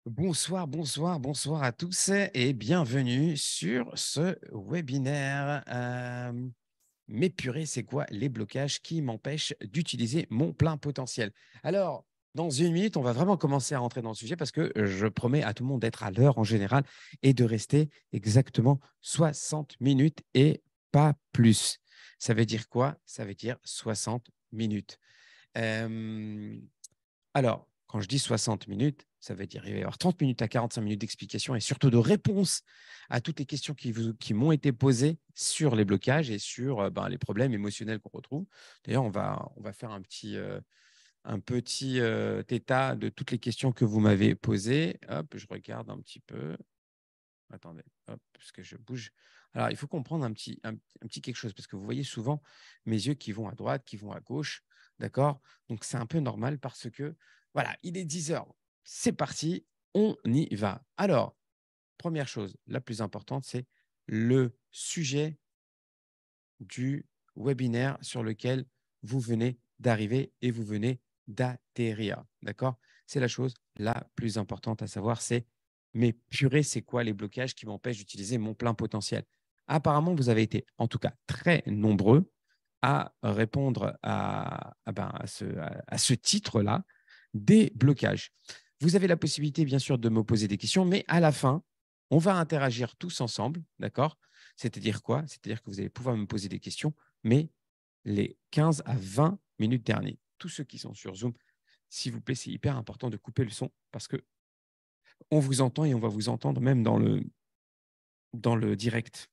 Bonsoir, bonsoir, bonsoir à tous et bienvenue sur ce webinaire. Mais purée, c'est quoi les blocages qui m'empêchent d'utiliser mon plein potentiel? Alors, dans une minute, on va vraiment commencer à rentrer dans le sujet parce que je promets à tout le monde d'être à l'heure en général et de rester exactement 60 minutes et pas plus. Ça veut dire quoi? Ça veut dire 60 minutes. Euh, alors, quand je dis 60 minutes, ça veut dire qu'il va y avoir 30 minutes à 45 minutes d'explication et surtout de réponse à toutes les questions qui m'ont été posées sur les blocages et sur les problèmes émotionnels qu'on retrouve. D'ailleurs, on va faire un petit état de toutes les questions que vous m'avez posées. Hop, je regarde un petit peu. Attendez, hop, parce que je bouge. Alors, il faut comprendre un petit quelque chose, parce que vous voyez souvent mes yeux qui vont à droite, qui vont à gauche, d'accord? Donc, c'est un peu normal parce que, voilà, il est 10 heures. C'est parti, on y va. Alors, première chose, la plus importante, c'est le sujet du webinaire sur lequel vous venez d'arriver et vous venez d'atterrir. D'accord? C'est la chose la plus importante à savoir, c'est mais purée, c'est quoi les blocages qui m'empêchent d'utiliser mon plein potentiel? Apparemment, vous avez été en tout cas très nombreux à répondre à ce titre-là, des blocages. Vous avez la possibilité, bien sûr, de me poser des questions, mais à la fin, on va interagir tous ensemble, d'accord? C'est-à-dire quoi? C'est-à-dire que vous allez pouvoir me poser des questions, mais les 15 à 20 minutes dernières. Tous ceux qui sont sur Zoom, s'il vous plaît, c'est hyper important de couper le son parce que on vous entend et on va vous entendre même dans le direct.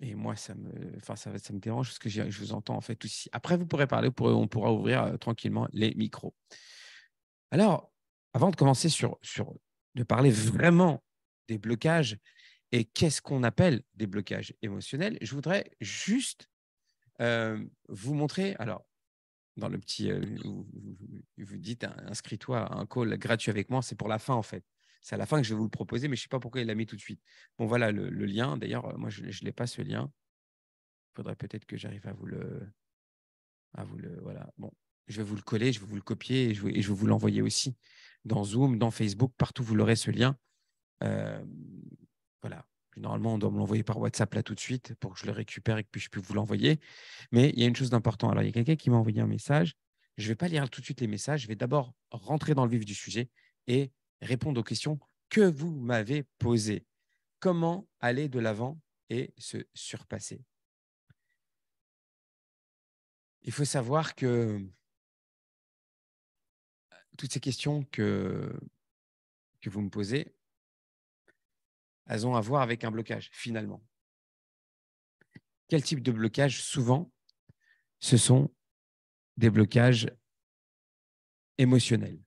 Et moi, ça me dérange parce que je vous entends en fait aussi. Après, vous pourrez parler, on pourra ouvrir tranquillement les micros. Alors, avant de commencer de parler vraiment des blocages et qu'est-ce qu'on appelle des blocages émotionnels, je voudrais juste vous montrer. Alors, dans le petit, vous dites inscris-toi à un call gratuit avec moi, c'est pour la fin en fait. C'est à la fin que je vais vous le proposer, mais je ne sais pas pourquoi il l'a mis tout de suite. Bon, voilà le lien. D'ailleurs, moi, je ne l'ai pas ce lien. Il faudrait peut-être que j'arrive à vous le. Voilà. Bon, je vais vous le coller, je vais vous le copier et je vais vous l'envoyer aussi dans Zoom, dans Facebook, partout vous l'aurez ce lien. Euh, voilà. Normalement, on doit me l'envoyer par WhatsApp là tout de suite pour que je le récupère et que je puisse vous l'envoyer. Mais il y a une chose d'important. Alors, il y a quelqu'un qui m'a envoyé un message. Je ne vais pas lire tout de suite les messages. Je vais d'abord rentrer dans le vif du sujet et répondre aux questions que vous m'avez posées. Comment aller de l'avant et se surpasser? Il faut savoir que toutes ces questions que vous me posez, elles ont à voir avec un blocage, finalement. Quel type de blocage? Souvent, ce sont des blocages émotionnels.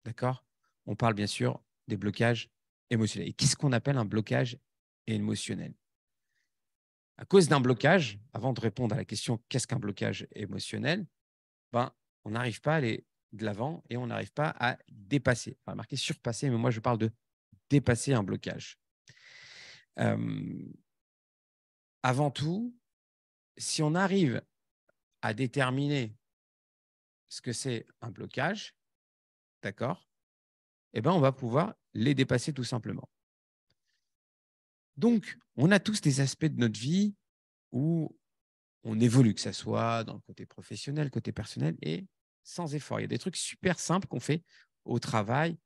D'accord? On parle bien sûr des blocages émotionnels. Et qu'est-ce qu'on appelle un blocage émotionnel? À cause d'un blocage, avant de répondre à la question qu'est-ce qu'un blocage émotionnel, on n'arrive pas à aller de l'avant et on n'arrive pas à dépasser. Enfin, marqué surpasser, mais moi je parle de dépasser un blocage. Euh, Avant tout, si on arrive à déterminer ce que c'est un blocage, d'accord, on va pouvoir les dépasser tout simplement. Donc, on a tous des aspects de notre vie où on évolue, que ce soit dans le côté professionnel, côté personnel, et sans effort. Il y a des trucs super simples qu'on fait au travail,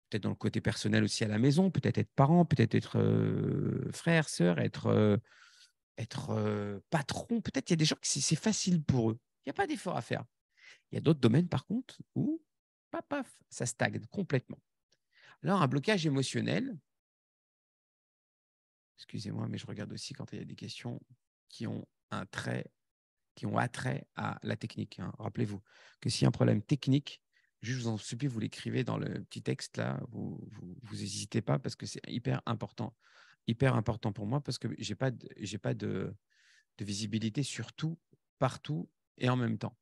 peut-être dans le côté personnel aussi à la maison, peut-être être parent, peut-être être frère, sœur, être patron. Peut-être il y a des gens qui c'est facile pour eux. Il n'y a pas d'effort à faire. Il y a d'autres domaines, par contre, où paf, ça stagne complètement. Alors, un blocage émotionnel, excusez-moi, mais je regarde aussi quand il y a des questions qui ont un trait qui ont attrait à la technique. Hein. Rappelez-vous que s'il y a un problème technique, juste je vous en supplie, vous l'écrivez dans le petit texte là, vous n'hésitez pas parce que c'est hyper important pour moi parce que j'ai pas de visibilité sur tout, partout et en même temps.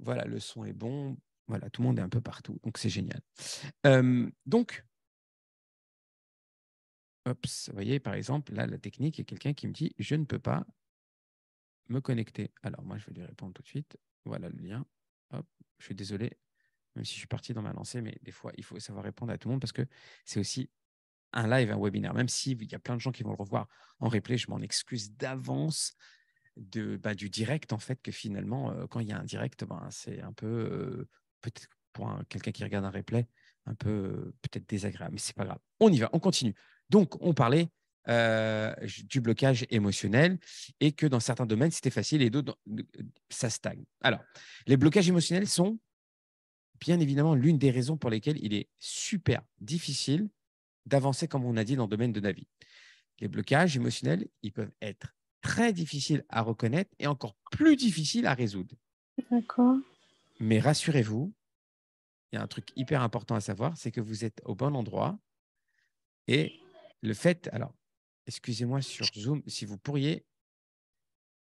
Voilà, le son est bon, voilà, tout le monde est un peu partout, donc c'est génial. Donc, hop, vous voyez, par exemple, là, la technique, il y a quelqu'un qui me dit, je ne peux pas me connecter. Alors, moi, je vais lui répondre tout de suite. Voilà le lien. Hop, je suis désolé, même si je suis parti dans ma lancée, mais des fois, il faut savoir répondre à tout le monde parce que c'est aussi un live, un webinaire. Même s'il y a plein de gens qui vont le revoir en replay, je m'en excuse d'avance du direct, en fait, que finalement, quand il y a un direct, c'est un peu, peut-être pour quelqu'un qui regarde un replay, un peu peut-être désagréable, mais c'est pas grave. On y va, on continue. Donc, on parlait du blocage émotionnel et que dans certains domaines, c'était facile et d'autres, ça stagne. Alors, les blocages émotionnels sont bien évidemment l'une des raisons pour lesquelles il est super difficile d'avancer, comme on a dit, dans le domaine de la vie. Les blocages émotionnels, ils peuvent être très difficiles à reconnaître et encore plus difficiles à résoudre. D'accord. Mais rassurez-vous, il y a un truc hyper important à savoir, c'est que vous êtes au bon endroit. Et le fait, alors, excusez-moi sur Zoom, si vous pourriez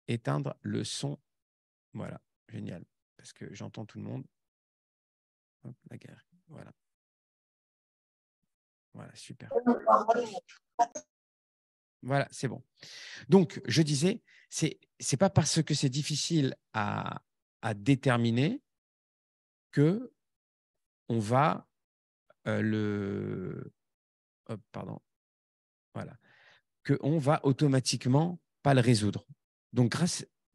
éteindre le son. Voilà, génial, parce que j'entends tout le monde. Hop, la guerre, voilà. Voilà, super. Voilà, c'est bon. Donc, je disais, c'est pas parce que c'est difficile à déterminer que on va voilà, que on va automatiquement pas le résoudre. Donc,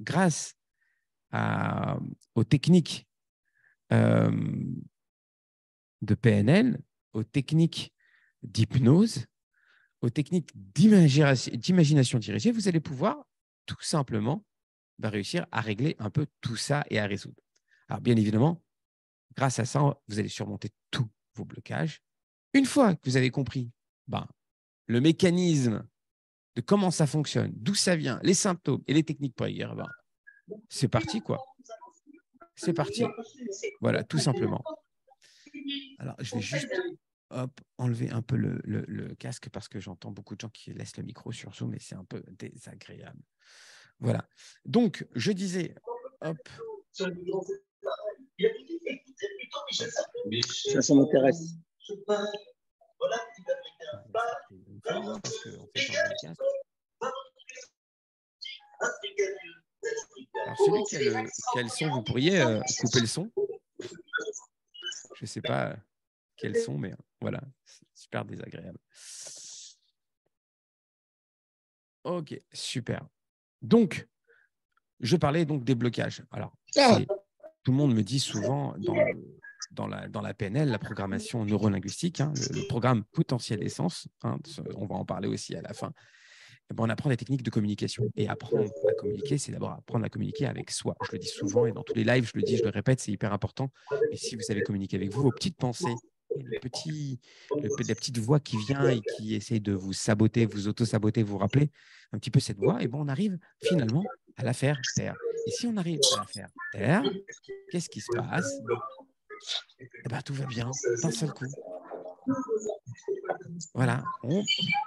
grâce aux techniques de PNL, aux techniques d'hypnose, aux techniques d'imagination dirigée, vous allez pouvoir tout simplement réussir à régler un peu tout ça et à résoudre. Alors, bien évidemment, grâce à ça, vous allez surmonter tous vos blocages. Une fois que vous avez compris le mécanisme de comment ça fonctionne, d'où ça vient, les symptômes et les techniques pour y guérir, c'est parti, quoi. C'est parti. Voilà, tout simplement. Alors, je vais juste enlever un peu le casque parce que j'entends beaucoup de gens qui laissent le micro sur Zoom et c'est un peu désagréable. Voilà. Donc, je disais, Ça m'intéresse. Parce que, en fait, enlever le casque. Alors, celui qui a le son, vous pourriez couper le son. Je ne sais pas quel son, mais voilà, c'est super désagréable. Ok, super. Donc, je parlais donc des blocages. Alors, tout le monde me dit souvent dans la PNL, la programmation neurolinguistique, le programme potentiel essence, on va en parler aussi à la fin, on apprend des techniques de communication. Et apprendre à communiquer, c'est d'abord apprendre à communiquer avec soi. Je le dis souvent et dans tous les lives, je le dis, je le répète, c'est hyper important. Et si vous savez communiquer avec vous, vos petites pensées, et la petite voix qui vient et qui essaie de vous saboter, vous auto-saboter, vous rappeler un petit peu cette voix, et on arrive finalement à la faire taire. Et si on arrive à la faire taire, qu'est-ce qui se passe? Tout va bien d'un seul coup. Voilà,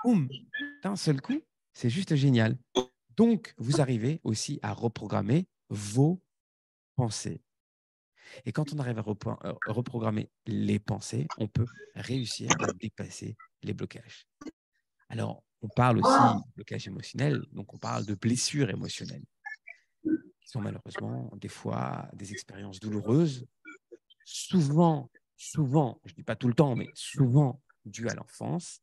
boum, d'un seul coup, c'est juste génial. Donc, vous arrivez aussi à reprogrammer vos pensées. Et quand on arrive à reprogrammer les pensées, on peut réussir à dépasser les blocages. Alors, on parle aussi de blocage émotionnel, donc on parle de blessures émotionnelles, qui sont malheureusement des fois des expériences douloureuses, souvent, je ne dis pas tout le temps, mais souvent dues à l'enfance,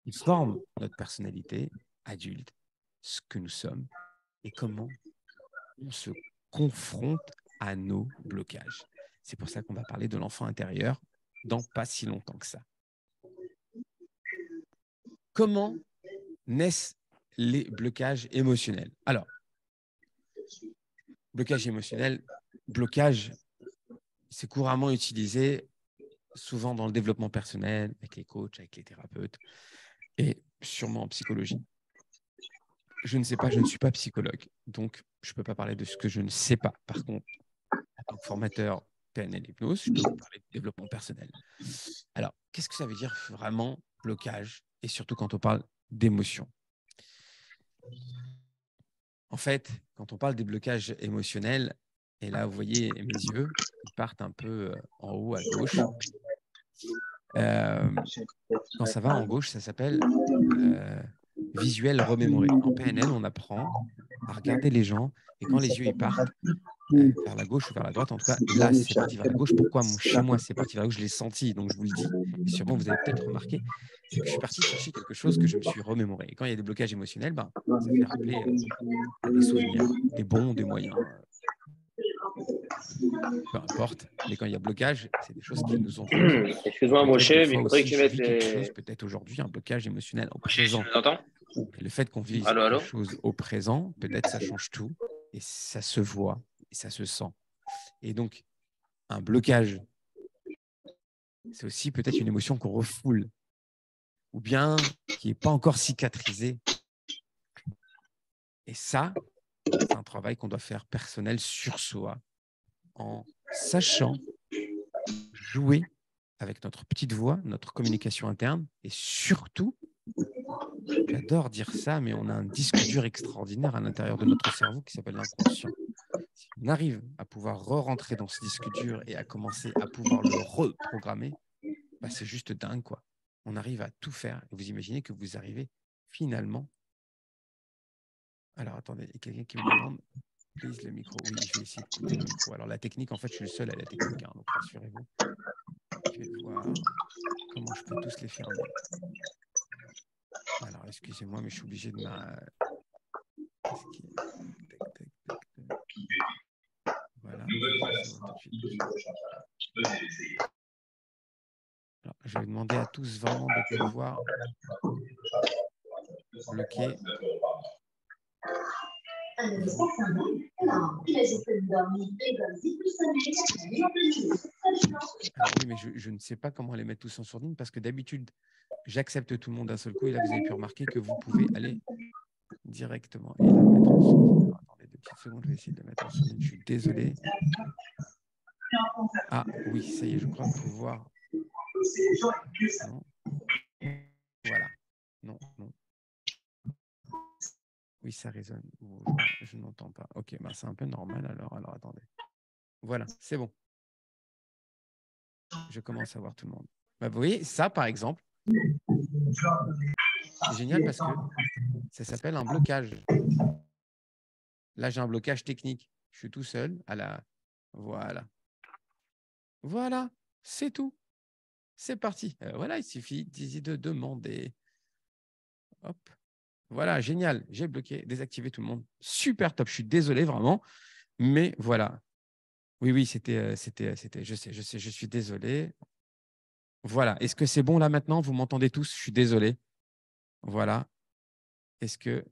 qui forment notre personnalité adulte, ce que nous sommes et comment on se confronte à nos blocages. C'est pour ça qu'on va parler de l'enfant intérieur dans pas si longtemps que ça. Comment naissent les blocages émotionnels? Alors, blocage émotionnel, c'est couramment utilisé souvent dans le développement personnel, avec les coachs, avec les thérapeutes et sûrement en psychologie. Je ne sais pas, je ne suis pas psychologue, donc je ne peux pas parler de ce que je ne sais pas. Par contre, en tant que formateur PNL hypnose, je peux vous parler de développement personnel. Alors, qu'est-ce que ça veut dire vraiment blocage et surtout quand on parle d'émotion? En fait, quand on parle des blocages émotionnels, et là, vous voyez mes yeux, ils partent un peu en haut à gauche. Quand ça va en gauche, ça s'appelle visuel remémoré. En PNL, on apprend à regarder les gens et quand les yeux ils partent, vers la gauche ou vers la droite. En tout cas, là, c'est parti vers la gauche. Pourquoi chez moi, c'est parti vers la gauche? Je l'ai senti, donc je vous le dis. Et sûrement, vous avez peut-être remarqué, c'est que je suis parti chercher quelque chose que je me suis remémoré. Et quand il y a des blocages émotionnels, ça fait rappeler des souvenirs, des bons, des moyens, peu importe. Mais quand il y a blocage, c'est des choses qui nous ont vécues. Excuse-moi, mon Peut-être des chef, il fois faudrait que aussi, tu je mettes vis quelque chose, les. peut-être aujourd'hui, un blocage émotionnel au Mon chef, tu présent. nous entends? Et le fait qu'on vive Allô, quelque allô? chose au présent, peut-être ça change tout. Et ça se voit et ça se sent. Et donc, un blocage, c'est aussi peut-être une émotion qu'on refoule ou bien qui n'est pas encore cicatrisée. Et ça, c'est un travail qu'on doit faire personnel sur soi en sachant jouer avec notre petite voix, notre communication interne et surtout, j'adore dire ça, mais on a un disque dur extraordinaire à l'intérieur de notre cerveau qui s'appelle l'inconscient. Si on arrive à pouvoir re-rentrer dans ce disque dur et à commencer à pouvoir le reprogrammer, c'est juste dingue, quoi. On arrive à tout faire. Et vous imaginez que vous arrivez finalement. Alors, attendez, il y a quelqu'un qui me demande, please, le micro. Oui, je vais essayer de couper le micro. Alors, la technique, en fait, je suis le seul à la technique, donc rassurez-vous. Je vais voir comment je peux tous les fermer. Alors, excusez-moi, mais je suis obligé de Voilà. Alors, je vais demander à tous vraiment de pouvoir bloquer. Alors, oui, mais je ne sais pas comment les mettre tous en sourdine parce que d'habitude, j'accepte tout le monde d'un seul coup. Et là, vous avez pu remarquer que vous pouvez aller directement et la mettre en sourdine. Alors, attendez 2 petites secondes, je vais essayer de la mettre en sourdine. Je suis désolé. Ah oui, ça y est, je crois pouvoir. Non. Voilà. Non, non. Oui, ça résonne. Je n'entends pas. Ok, c'est un peu normal alors. Alors, attendez. Voilà, c'est bon. Je commence à voir tout le monde. Vous voyez, ça, par exemple, c'est génial parce que ça s'appelle un blocage. Là, j'ai un blocage technique. Je suis tout seul à la… Voilà. Voilà, c'est tout. C'est parti. Voilà, il suffit de demander. Hop. Voilà, génial. J'ai bloqué, désactivé tout le monde. Super top. Je suis désolé vraiment. Mais voilà. Oui, c'était, je sais, je suis désolé. Voilà. Est-ce que c'est bon là maintenant? Vous m'entendez tous? Je suis désolé. Voilà. Est-ce que…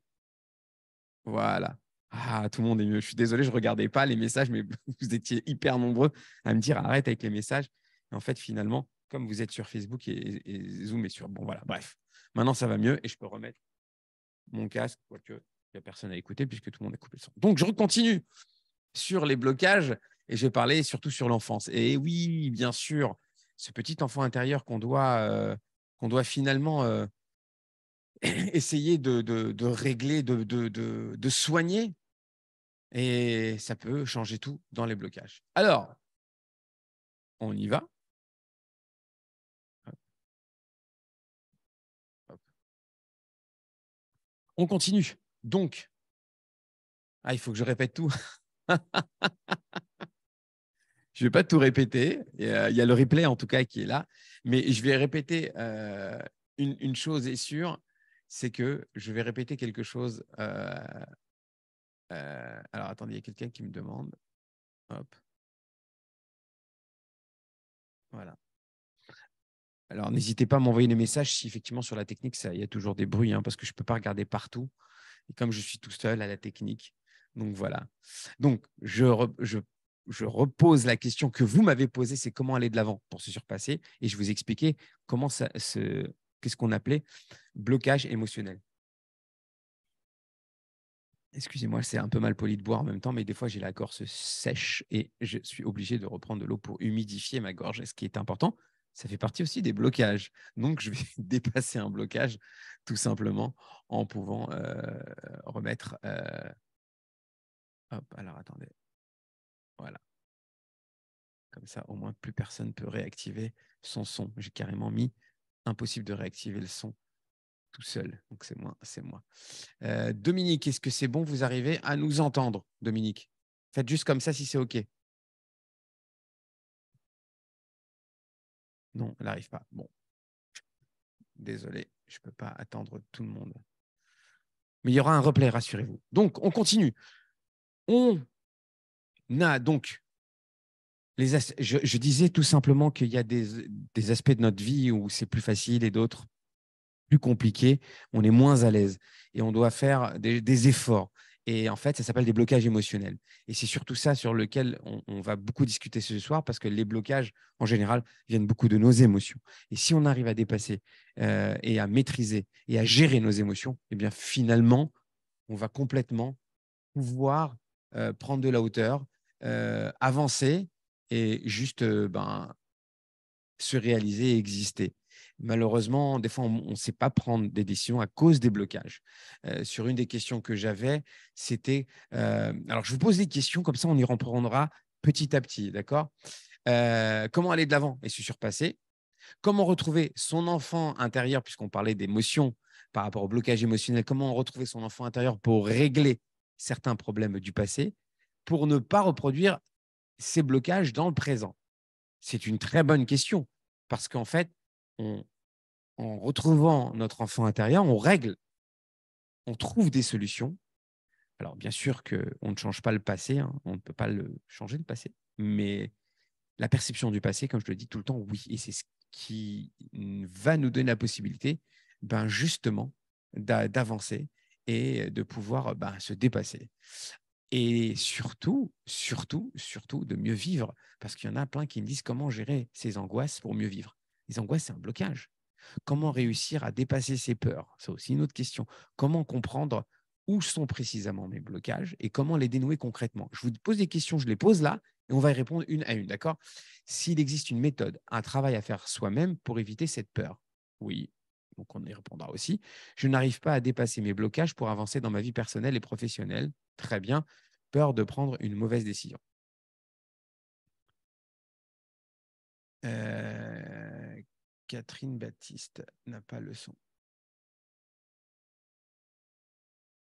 Voilà. Ah, tout le monde est mieux. Je suis désolé, je ne regardais pas les messages, mais vous étiez hyper nombreux à me dire arrête avec les messages. Et en fait, finalement, comme vous êtes sur Facebook et Zoom est sur… Bon, voilà, bref. Maintenant, ça va mieux et je peux remettre mon casque, quoique il n'y a personne à écouter puisque tout le monde a coupé le son. Donc, je continue sur les blocages et je vais parler surtout sur l'enfance. Et oui, bien sûr, ce petit enfant intérieur qu'on doit finalement essayer de régler, de soigner. Et ça peut changer tout dans les blocages. Alors, on y va. Hop. Hop. On continue. Donc, il faut que je répète tout. Je ne vais pas tout répéter. Il y a le replay, en tout cas, qui est là. Mais je vais répéter une chose est sûre, c'est que je vais répéter quelque chose. Alors, attendez, il y a quelqu'un qui me demande. Hop. Voilà. Alors, n'hésitez pas à m'envoyer des messages si effectivement sur la technique, il y a toujours des bruits, parce que je ne peux pas regarder partout. Et comme je suis tout seul à la technique, donc voilà. Donc, je repose la question que vous m'avez posée, c'est comment aller de l'avant pour se surpasser. Et je vous expliquais comment qu'est-ce qu'on appelait blocage émotionnel. Excusez-moi, c'est un peu mal poli de boire en même temps, mais des fois, j'ai la gorge sèche et je suis obligé de reprendre de l'eau pour humidifier ma gorge, ce qui est important. Ça fait partie aussi des blocages. Donc, je vais dépasser un blocage tout simplement en pouvant remettre… Hop, alors attendez. Voilà. Comme ça, au moins, plus personne ne peut réactiver son son. J'ai carrément mis impossible de réactiver le son tout seul. Donc, c'est moi. Dominique, est-ce que c'est bon? Vous arrivez à nous entendre, Dominique? Faites juste comme ça si c'est OK. Non, elle n'arrive pas. Bon, désolé, je ne peux pas attendre tout le monde. Mais il y aura un replay, rassurez-vous. Donc, on continue. On a donc je disais tout simplement qu'il y a des aspects de notre vie où c'est plus facile et d'autres plus compliqués. On est moins à l'aise et on doit faire des efforts. Et en fait, ça s'appelle des blocages émotionnels. Et c'est surtout ça sur lequel on va beaucoup discuter ce soir parce que les blocages, en général, viennent beaucoup de nos émotions. Et si on arrive à dépasser et à maîtriser et à gérer nos émotions, eh bien, finalement, on va complètement pouvoir prendre de la hauteur, avancer et juste se réaliser et exister. Malheureusement, des fois, on ne sait pas prendre des décisions à cause des blocages. Sur une des questions que j'avais, c'était… alors, je vous pose des questions, comme ça, on y reprendra petit à petit, d'accord. Comment aller de l'avant et se surpasser? Comment retrouver son enfant intérieur, puisqu'on parlait d'émotions par rapport au blocage émotionnel, comment retrouver son enfant intérieur pour régler certains problèmes du passé, pour ne pas reproduire ces blocages dans le présent? C'est une très bonne question, parce qu'en fait, en retrouvant notre enfant intérieur, on règle, on trouve des solutions. Alors, bien sûr qu'on ne change pas le passé, hein, on ne peut pas le changer, le passé, mais la perception du passé, comme je le dis tout le temps, oui. Et c'est ce qui va nous donner la possibilité, justement, d'avancer et de pouvoir se dépasser. Et surtout, de mieux vivre. Parce qu'il y en a plein qui me disent comment gérer ces angoisses pour mieux vivre. Les angoisses, c'est un blocage. Comment réussir à dépasser ses peurs? C'est aussi une autre question. Comment comprendre où sont précisément mes blocages et comment les dénouer concrètement? Je vous pose des questions, je les pose là et on va y répondre une à une, d'accord? S'il existe une méthode, un travail à faire soi-même pour éviter cette peur? Oui, donc on y répondra aussi. Je n'arrive pas à dépasser mes blocages pour avancer dans ma vie personnelle et professionnelle. Très bien. Peur de prendre une mauvaise décision. Catherine Baptiste n'a pas le son.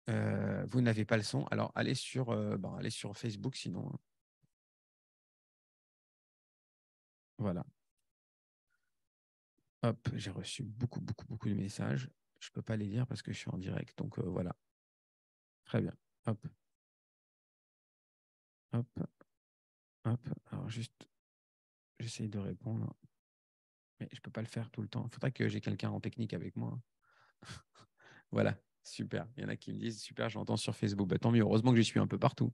Vous n'avez pas le son, alors allez sur Facebook sinon. Voilà. Hop, j'ai reçu beaucoup de messages. Je ne peux pas les lire parce que je suis en direct. Donc voilà. Très bien. Hop. Hop. Hop. Alors juste, j'essaye de répondre. Mais je ne peux pas le faire tout le temps. Il faudrait que j'ai quelqu'un en technique avec moi. Voilà. Super. Il y en a qui me disent super, j'entends sur Facebook. Bah, tant mieux. Heureusement que je suis un peu partout.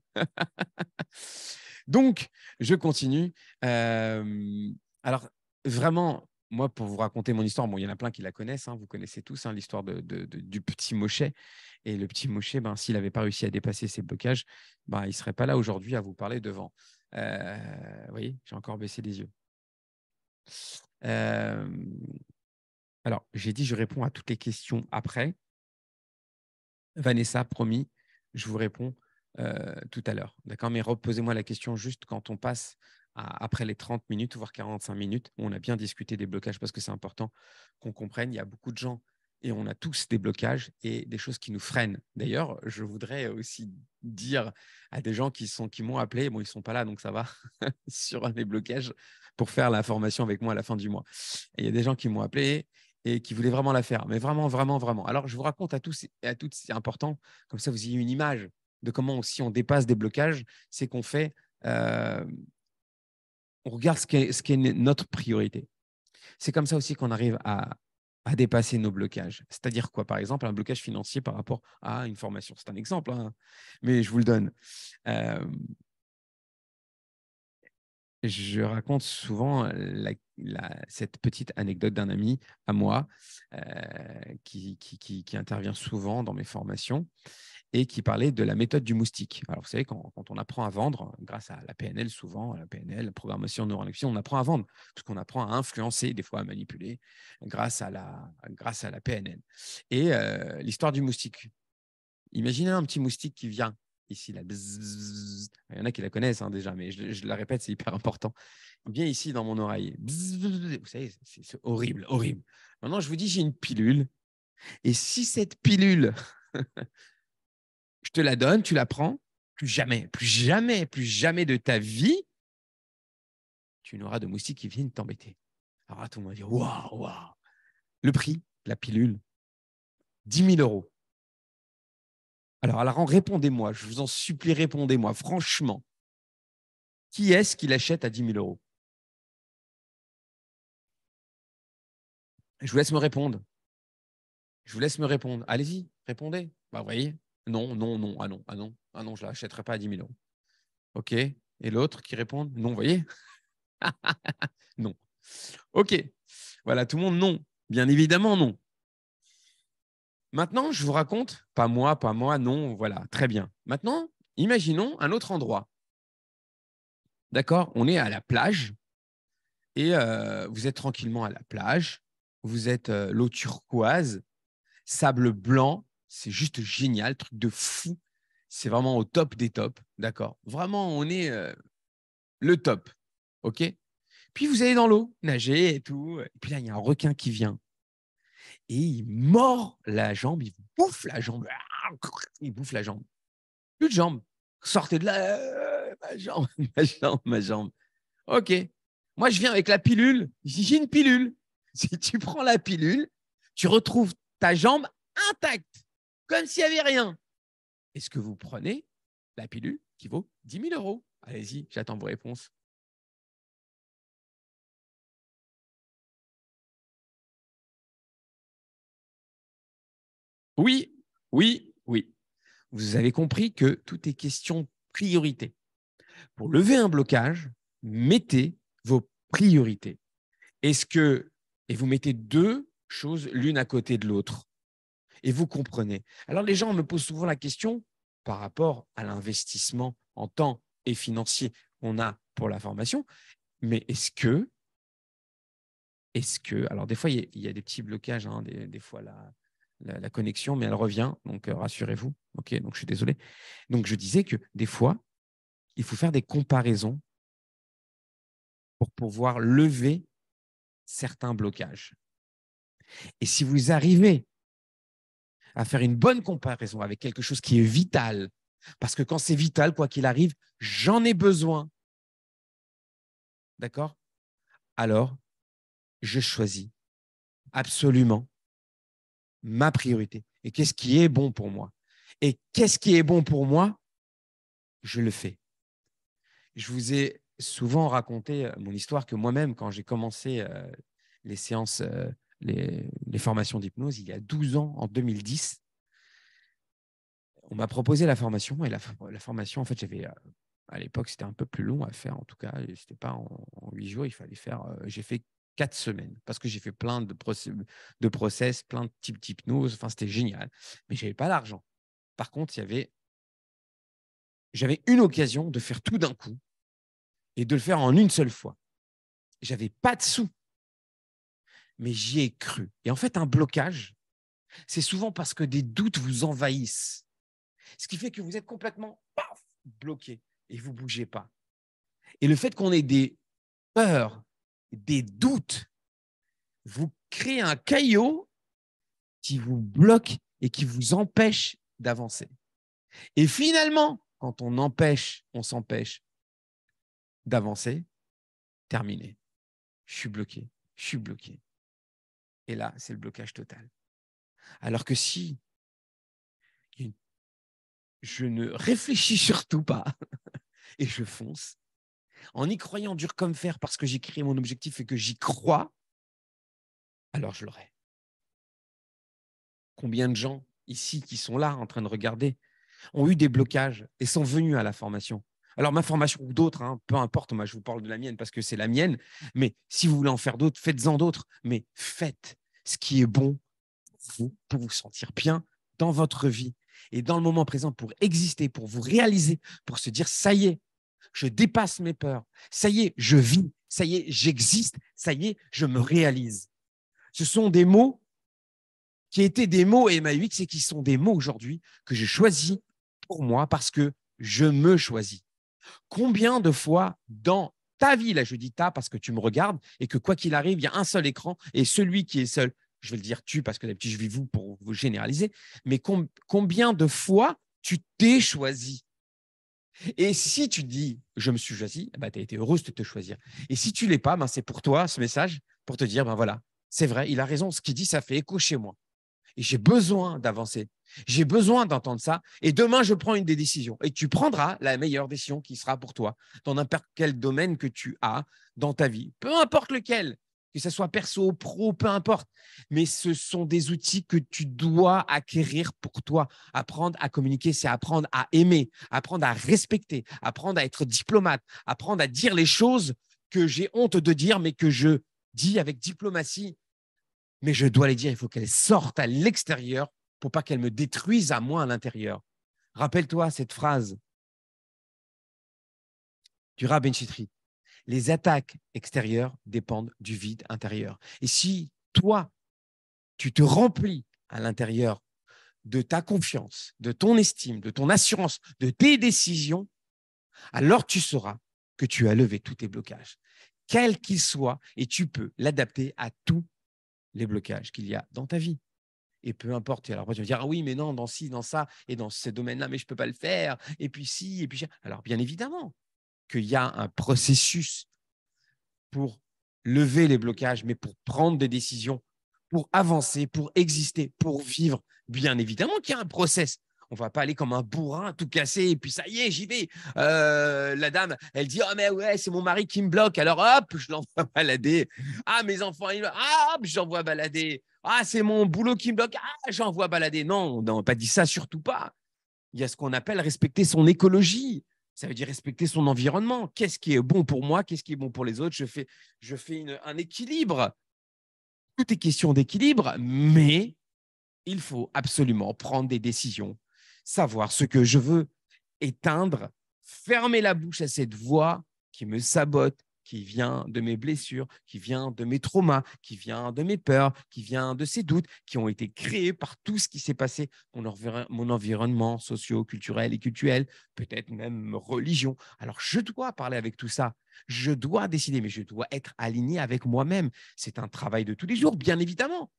Donc, je continue. Alors, vraiment, moi, pour vous raconter mon histoire, bon, il y en a plein qui la connaissent. Hein, vous connaissez tous l'histoire du petit Moshe. Et le petit Moshe, s'il n'avait pas réussi à dépasser ses blocages, il ne serait pas là aujourd'hui à vous parler devant. Vous voyez, j'ai encore baissé les yeux. Alors, j'ai dit, je réponds à toutes les questions après. Vanessa, promis, je vous réponds tout à l'heure. D'accord? Mais reposez-moi la question juste quand on passe après les 30 minutes, voire 45 minutes, où on a bien discuté des blocages parce que c'est important qu'on comprenne. Il y a beaucoup de gens et on a tous des blocages et des choses qui nous freinent. D'ailleurs, je voudrais aussi dire à des gens qui m'ont appelé, bon, ils ne sont pas là, donc ça va, sur les blocages pour faire la formation avec moi à la fin du mois. Et il y a des gens qui m'ont appelé et qui voulaient vraiment la faire, mais vraiment, vraiment, vraiment. Alors, je vous raconte à tous et à toutes, c'est important, comme ça vous ayez une image de comment, si on dépasse des blocages, c'est qu'on fait, on regarde ce qui est notre priorité. C'est comme ça aussi qu'on arrive à dépasser nos blocages. C'est-à-dire quoi? Par exemple, un blocage financier par rapport à une formation. C'est un exemple, hein, mais je vous le donne. Je raconte souvent cette petite anecdote d'un ami à moi qui intervient souvent dans mes formations et qui parlait de la méthode du moustique. Alors, vous savez, quand on apprend à vendre, grâce à la PNL, souvent, la PNL, la programmation neurolinguistique, on apprend à vendre, parce qu'on apprend à influencer, des fois à manipuler, grâce à la PNL. Et l'histoire du moustique. Imaginez un petit moustique qui vient ici, là. Bzz, bzz. Il y en a qui la connaissent déjà, mais je la répète, c'est hyper important. Il vient ici dans mon oreille. Bzz, bzz. Vous savez, c'est horrible, horrible. Maintenant, je vous dis, j'ai une pilule. Et si cette pilule, je te la donne, tu la prends, plus jamais, plus jamais, plus jamais de ta vie, tu n'auras de moustiques qui viennent t'embêter. Alors, tout le monde va dire, waouh, waouh. Le prix, la pilule, 10 000 euros. Alors, répondez-moi, je vous en supplie, répondez-moi, franchement. Qui est-ce qui l'achète à 10 000 euros? Je vous laisse me répondre. Je vous laisse me répondre. Allez-y, répondez. Bah, vous voyez, non, non, non, ah non, ah non, ah non, je ne l'achèterai pas à 10 000 euros. OK. Et l'autre qui répond, non, vous voyez? Non. OK. Voilà, tout le monde, non. Bien évidemment, non. Maintenant, je vous raconte, pas moi, non, voilà, très bien. Maintenant, imaginons un autre endroit. D'accord? On est à la plage et vous êtes tranquillement à la plage. Vous êtes l'eau turquoise, sable blanc. C'est juste génial, truc de fou. C'est vraiment au top des tops. D'accord? Vraiment, on est le top. OK? Puis vous allez dans l'eau, nager et tout. Et puis là, il y a un requin qui vient. Et il mord la jambe, il bouffe la jambe. Il bouffe la jambe. Plus de jambes. Sortez de là. Ma jambe, ma jambe, ma jambe. OK. Moi, je viens avec la pilule. J'ai une pilule. Si tu prends la pilule, tu retrouves ta jambe intacte, comme s'il n'y avait rien. Est-ce que vous prenez la pilule qui vaut 10 000 euros? Allez-y, j'attends vos réponses. Oui, oui, oui. Vous avez compris que tout est question de priorité. Pour lever un blocage, mettez vos priorités. Est-ce que, et vous mettez deux choses l'une à côté de l'autre, et vous comprenez. Alors, les gens me posent souvent la question par rapport à l'investissement en temps et financier qu'on a pour la formation, mais est-ce que, alors des fois, il y a des petits blocages, hein, des fois, la connexion, mais elle revient, donc rassurez-vous. OK, donc je suis désolé. Donc, je disais que des fois, il faut faire des comparaisons pour pouvoir lever certains blocages. Et si vous arrivez à faire une bonne comparaison avec quelque chose qui est vital, parce que quand c'est vital, quoi qu'il arrive, j'en ai besoin. D'accord? Alors, je choisis absolument ma priorité. Et qu'est-ce qui est bon pour moi? Et qu'est-ce qui est bon pour moi? Je le fais. Je vous ai souvent raconté mon histoire que moi-même, quand j'ai commencé les séances, les formations d'hypnose, il y a 12 ans, en 2010, on m'a proposé la formation. Et la formation, en fait, à l'époque, c'était un peu plus long à faire. En tout cas, ce n'était pas en 8 jours. Il fallait faire. J'ai fait 4 semaines parce que j'ai fait plein de process, plein de types d'hypnose. Enfin, c'était génial. Mais je n'avais pas d'argent. Par contre, j'avais une occasion de faire tout d'un coup et de le faire en une seule fois. J'avais pas de sous, mais j'y ai cru. Et en fait, un blocage, c'est souvent parce que des doutes vous envahissent. Ce qui fait que vous êtes complètement bloqué et vous ne bougez pas. Et le fait qu'on ait des peurs, des doutes, vous crée un caillot qui vous bloque et qui vous empêche d'avancer. Et finalement, quand on s'empêche d'avancer, terminé. Je suis bloqué, je suis bloqué. Et là, c'est le blocage total. Alors que si je ne réfléchis surtout pas et je fonce, en y croyant dur comme fer parce que j'ai créé mon objectif et que j'y crois, alors je l'aurai. Combien de gens ici qui sont là en train de regarder ont eu des blocages et sont venus à la formation? Alors, ma formation ou d'autres, hein, peu importe, moi je vous parle de la mienne parce que c'est la mienne, mais si vous voulez en faire d'autres, faites-en d'autres, mais faites ce qui est bon pour vous sentir bien dans votre vie et dans le moment présent pour exister, pour vous réaliser, pour se dire ça y est, je dépasse mes peurs, ça y est, je vis, ça y est, j'existe, ça y est, je me réalise. Ce sont des mots qui étaient des mots MAUX et qui sont des mots aujourd'hui que je choisis pour moi parce que je me choisis. Combien de fois dans ta vie, là je dis ta parce que tu me regardes et que quoi qu'il arrive, il y a un seul écran et celui qui est seul, je vais le dire tu parce que d'habitude je vis vous pour vous généraliser, mais combien de fois tu t'es choisi? Et si tu dis « je me suis choisi », tu as été heureuse de te choisir. Et si tu ne l'es pas, c'est pour toi ce message, pour te dire voilà, c'est vrai, il a raison, ce qu'il dit, ça fait écho chez moi. Et j'ai besoin d'avancer. J'ai besoin d'entendre ça. Et demain, je prends une des décisions. Et tu prendras la meilleure décision qui sera pour toi, dans n'importe quel domaine que tu as dans ta vie, peu importe lequel, que ce soit perso, pro, peu importe. Mais ce sont des outils que tu dois acquérir pour toi. Apprendre à communiquer, c'est apprendre à aimer, apprendre à respecter, apprendre à être diplomate, apprendre à dire les choses que j'ai honte de dire, mais que je dis avec diplomatie. Mais je dois les dire, il faut qu'elles sortent à l'extérieur pour pas qu'elles me détruisent à moi à l'intérieur. Rappelle-toi cette phrase du Rabbin Chitri. Les attaques extérieures dépendent du vide intérieur. Et si toi, tu te remplis à l'intérieur de ta confiance, de ton estime, de ton assurance, de tes décisions, alors tu sauras que tu as levé tous tes blocages, quels qu'ils soient, et tu peux l'adapter à tous les blocages qu'il y a dans ta vie. Et peu importe. Alors, après, tu vas dire, ah oui, mais non, dans ci, dans ça, et dans ce domaine-là, mais je ne peux pas le faire. Et puis si, et puis ça. Alors, bien évidemment qu'il y a un processus pour lever les blocages, mais pour prendre des décisions, pour avancer, pour exister, pour vivre. Bien évidemment qu'il y a un process. On ne va pas aller comme un bourrin tout cassé et puis ça y est, j'y vais. La dame, elle dit, oh mais ouais, c'est mon mari qui me bloque. Alors hop, je l'envoie balader. Ah, mes enfants, hop, j'envoie balader. Ah, c'est mon boulot qui me bloque. Ah, j'envoie balader. Non, on n'a pas dit ça, surtout pas. Il y a ce qu'on appelle respecter son écologie. Ça veut dire respecter son environnement. Qu'est-ce qui est bon pour moi? Qu'est-ce qui est bon pour les autres? Je fais un équilibre. Tout est question d'équilibre, mais il faut absolument prendre des décisions, savoir ce que je veux éteindre, fermer la bouche à cette voix qui me sabote, qui vient de mes blessures, qui vient de mes traumas, qui vient de mes peurs, qui vient de ces doutes, qui ont été créés par tout ce qui s'est passé, mon environnement socio-culturel et culturel, peut-être même religion. Alors, je dois parler avec tout ça. Je dois décider, mais je dois être aligné avec moi-même. C'est un travail de tous les jours, bien évidemment.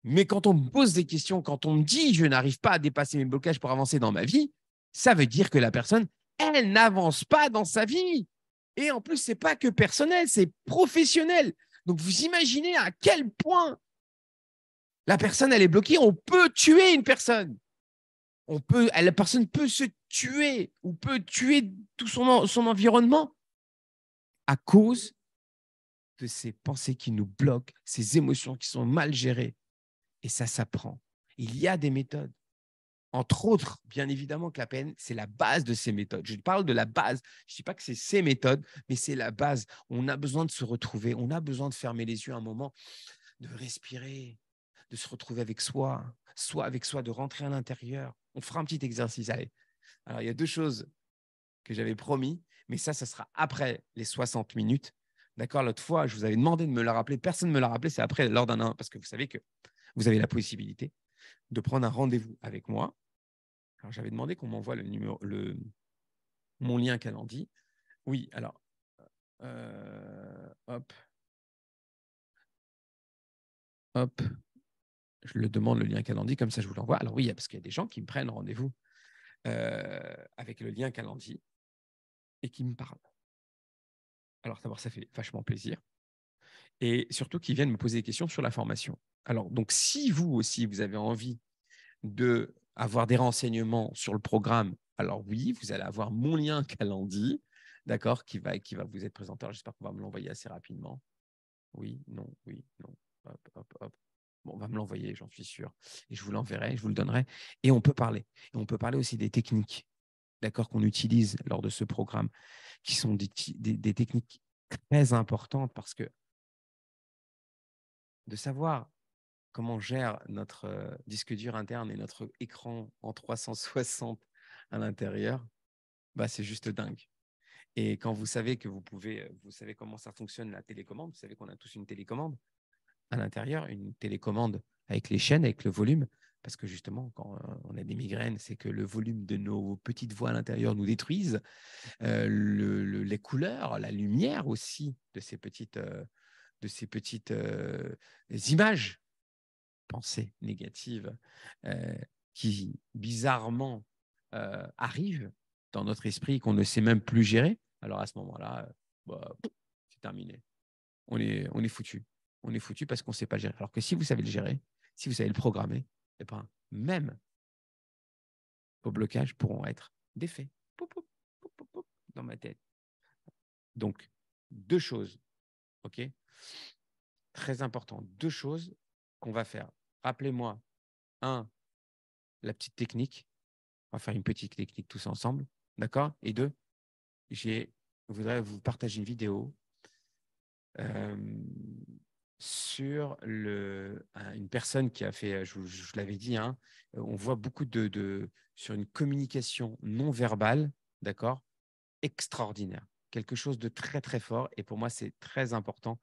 Mais quand on me pose des questions, quand on me dit je n'arrive pas à dépasser mes blocages pour avancer dans ma vie, ça veut dire que la personne, elle n'avance pas dans sa vie. Et en plus, ce n'est pas que personnel, c'est professionnel. Donc, vous imaginez à quel point la personne, elle est bloquée. On peut tuer une personne. La personne peut se tuer ou peut tuer tout son environnement à cause de ces pensées qui nous bloquent, ces émotions qui sont mal gérées. Et ça s'apprend. Il y a des méthodes. Entre autres, bien évidemment que la PN, c'est la base de ces méthodes. Je parle de la base. Je ne dis pas que c'est ces méthodes, mais c'est la base. On a besoin de se retrouver. On a besoin de fermer les yeux un moment, de respirer, de se retrouver avec soi, de rentrer à l'intérieur. On fera un petit exercice. Allez. Alors, il y a deux choses que j'avais promis, mais ça sera après les 60 minutes. D'accord? L'autre fois, je vous avais demandé de me la rappeler. Personne ne me l'a rappelé. C'est après, lors d'un, parce que vous savez que vous avez la possibilité de prendre un rendez-vous avec moi. Alors, j'avais demandé qu'on m'envoie mon lien Calendly. Oui, alors, hop, je le demande le lien Calendly, comme ça je vous l'envoie. Alors oui, parce qu'il y a des gens qui me prennent rendez-vous avec le lien Calendly et qui me parlent. Alors, d'abord, ça fait vachement plaisir. Et surtout qu'ils viennent me poser des questions sur la formation. Alors, donc, si vous aussi, vous avez envie d'avoir des renseignements sur le programme, alors oui, vous allez avoir mon lien Calendly, d'accord, qui va vous être présenté. J'espère qu'on va me l'envoyer assez rapidement. Oui, non. Hop, hop, hop. Bon, on va me l'envoyer, j'en suis sûr. Et je vous l'enverrai, je vous le donnerai. Et on peut parler. Et on peut parler aussi des techniques, d'accord, qu'on utilise lors de ce programme, qui sont des techniques très importantes parce que de savoir comment on gère notre disque dur interne et notre écran en 360 à l'intérieur, c'est juste dingue. Et quand vous savez que vous savez comment ça fonctionne la télécommande, vous savez qu'on a tous une télécommande à l'intérieur, une télécommande avec les chaînes, avec le volume, parce que justement, quand on a des migraines, c'est que le volume de nos petites voix à l'intérieur nous détruisent. Les couleurs, la lumière aussi de ces petites images, pensées négatives qui bizarrement arrivent, dans notre esprit qu'on ne sait même plus gérer, alors à ce moment-là, c'est terminé. On est foutu. On est foutu parce qu'on ne sait pas le gérer. Alors que si vous savez le gérer, si vous savez le programmer, eh ben, même vos blocages pourront être défaits. Poup, poup, poup, poup, poup, dans ma tête. Donc, 2 choses, OK? Très important. 2 choses qu'on va faire. Rappelez-moi, 1, la petite technique. On va faire une petite technique tous ensemble. D'accord? Et 2, je voudrais vous partager une vidéo sur une personne qui a fait, je l'avais dit, hein, on voit beaucoup sur une communication non verbale, d'accord, extraordinaire, quelque chose de très très fort. Et pour moi, c'est très important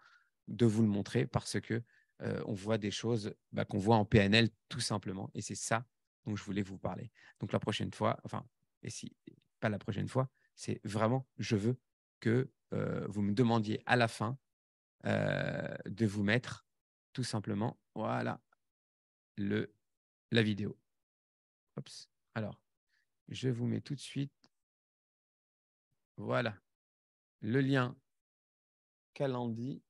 de vous le montrer parce que on voit des choses qu'on voit en PNL tout simplement. Et c'est ça dont je voulais vous parler. Donc la prochaine fois, enfin, et si pas la prochaine fois, c'est vraiment, je veux que vous me demandiez à la fin de vous mettre tout simplement, voilà, la vidéo. Oups. Alors, je vous mets tout de suite, voilà, le lien Calendly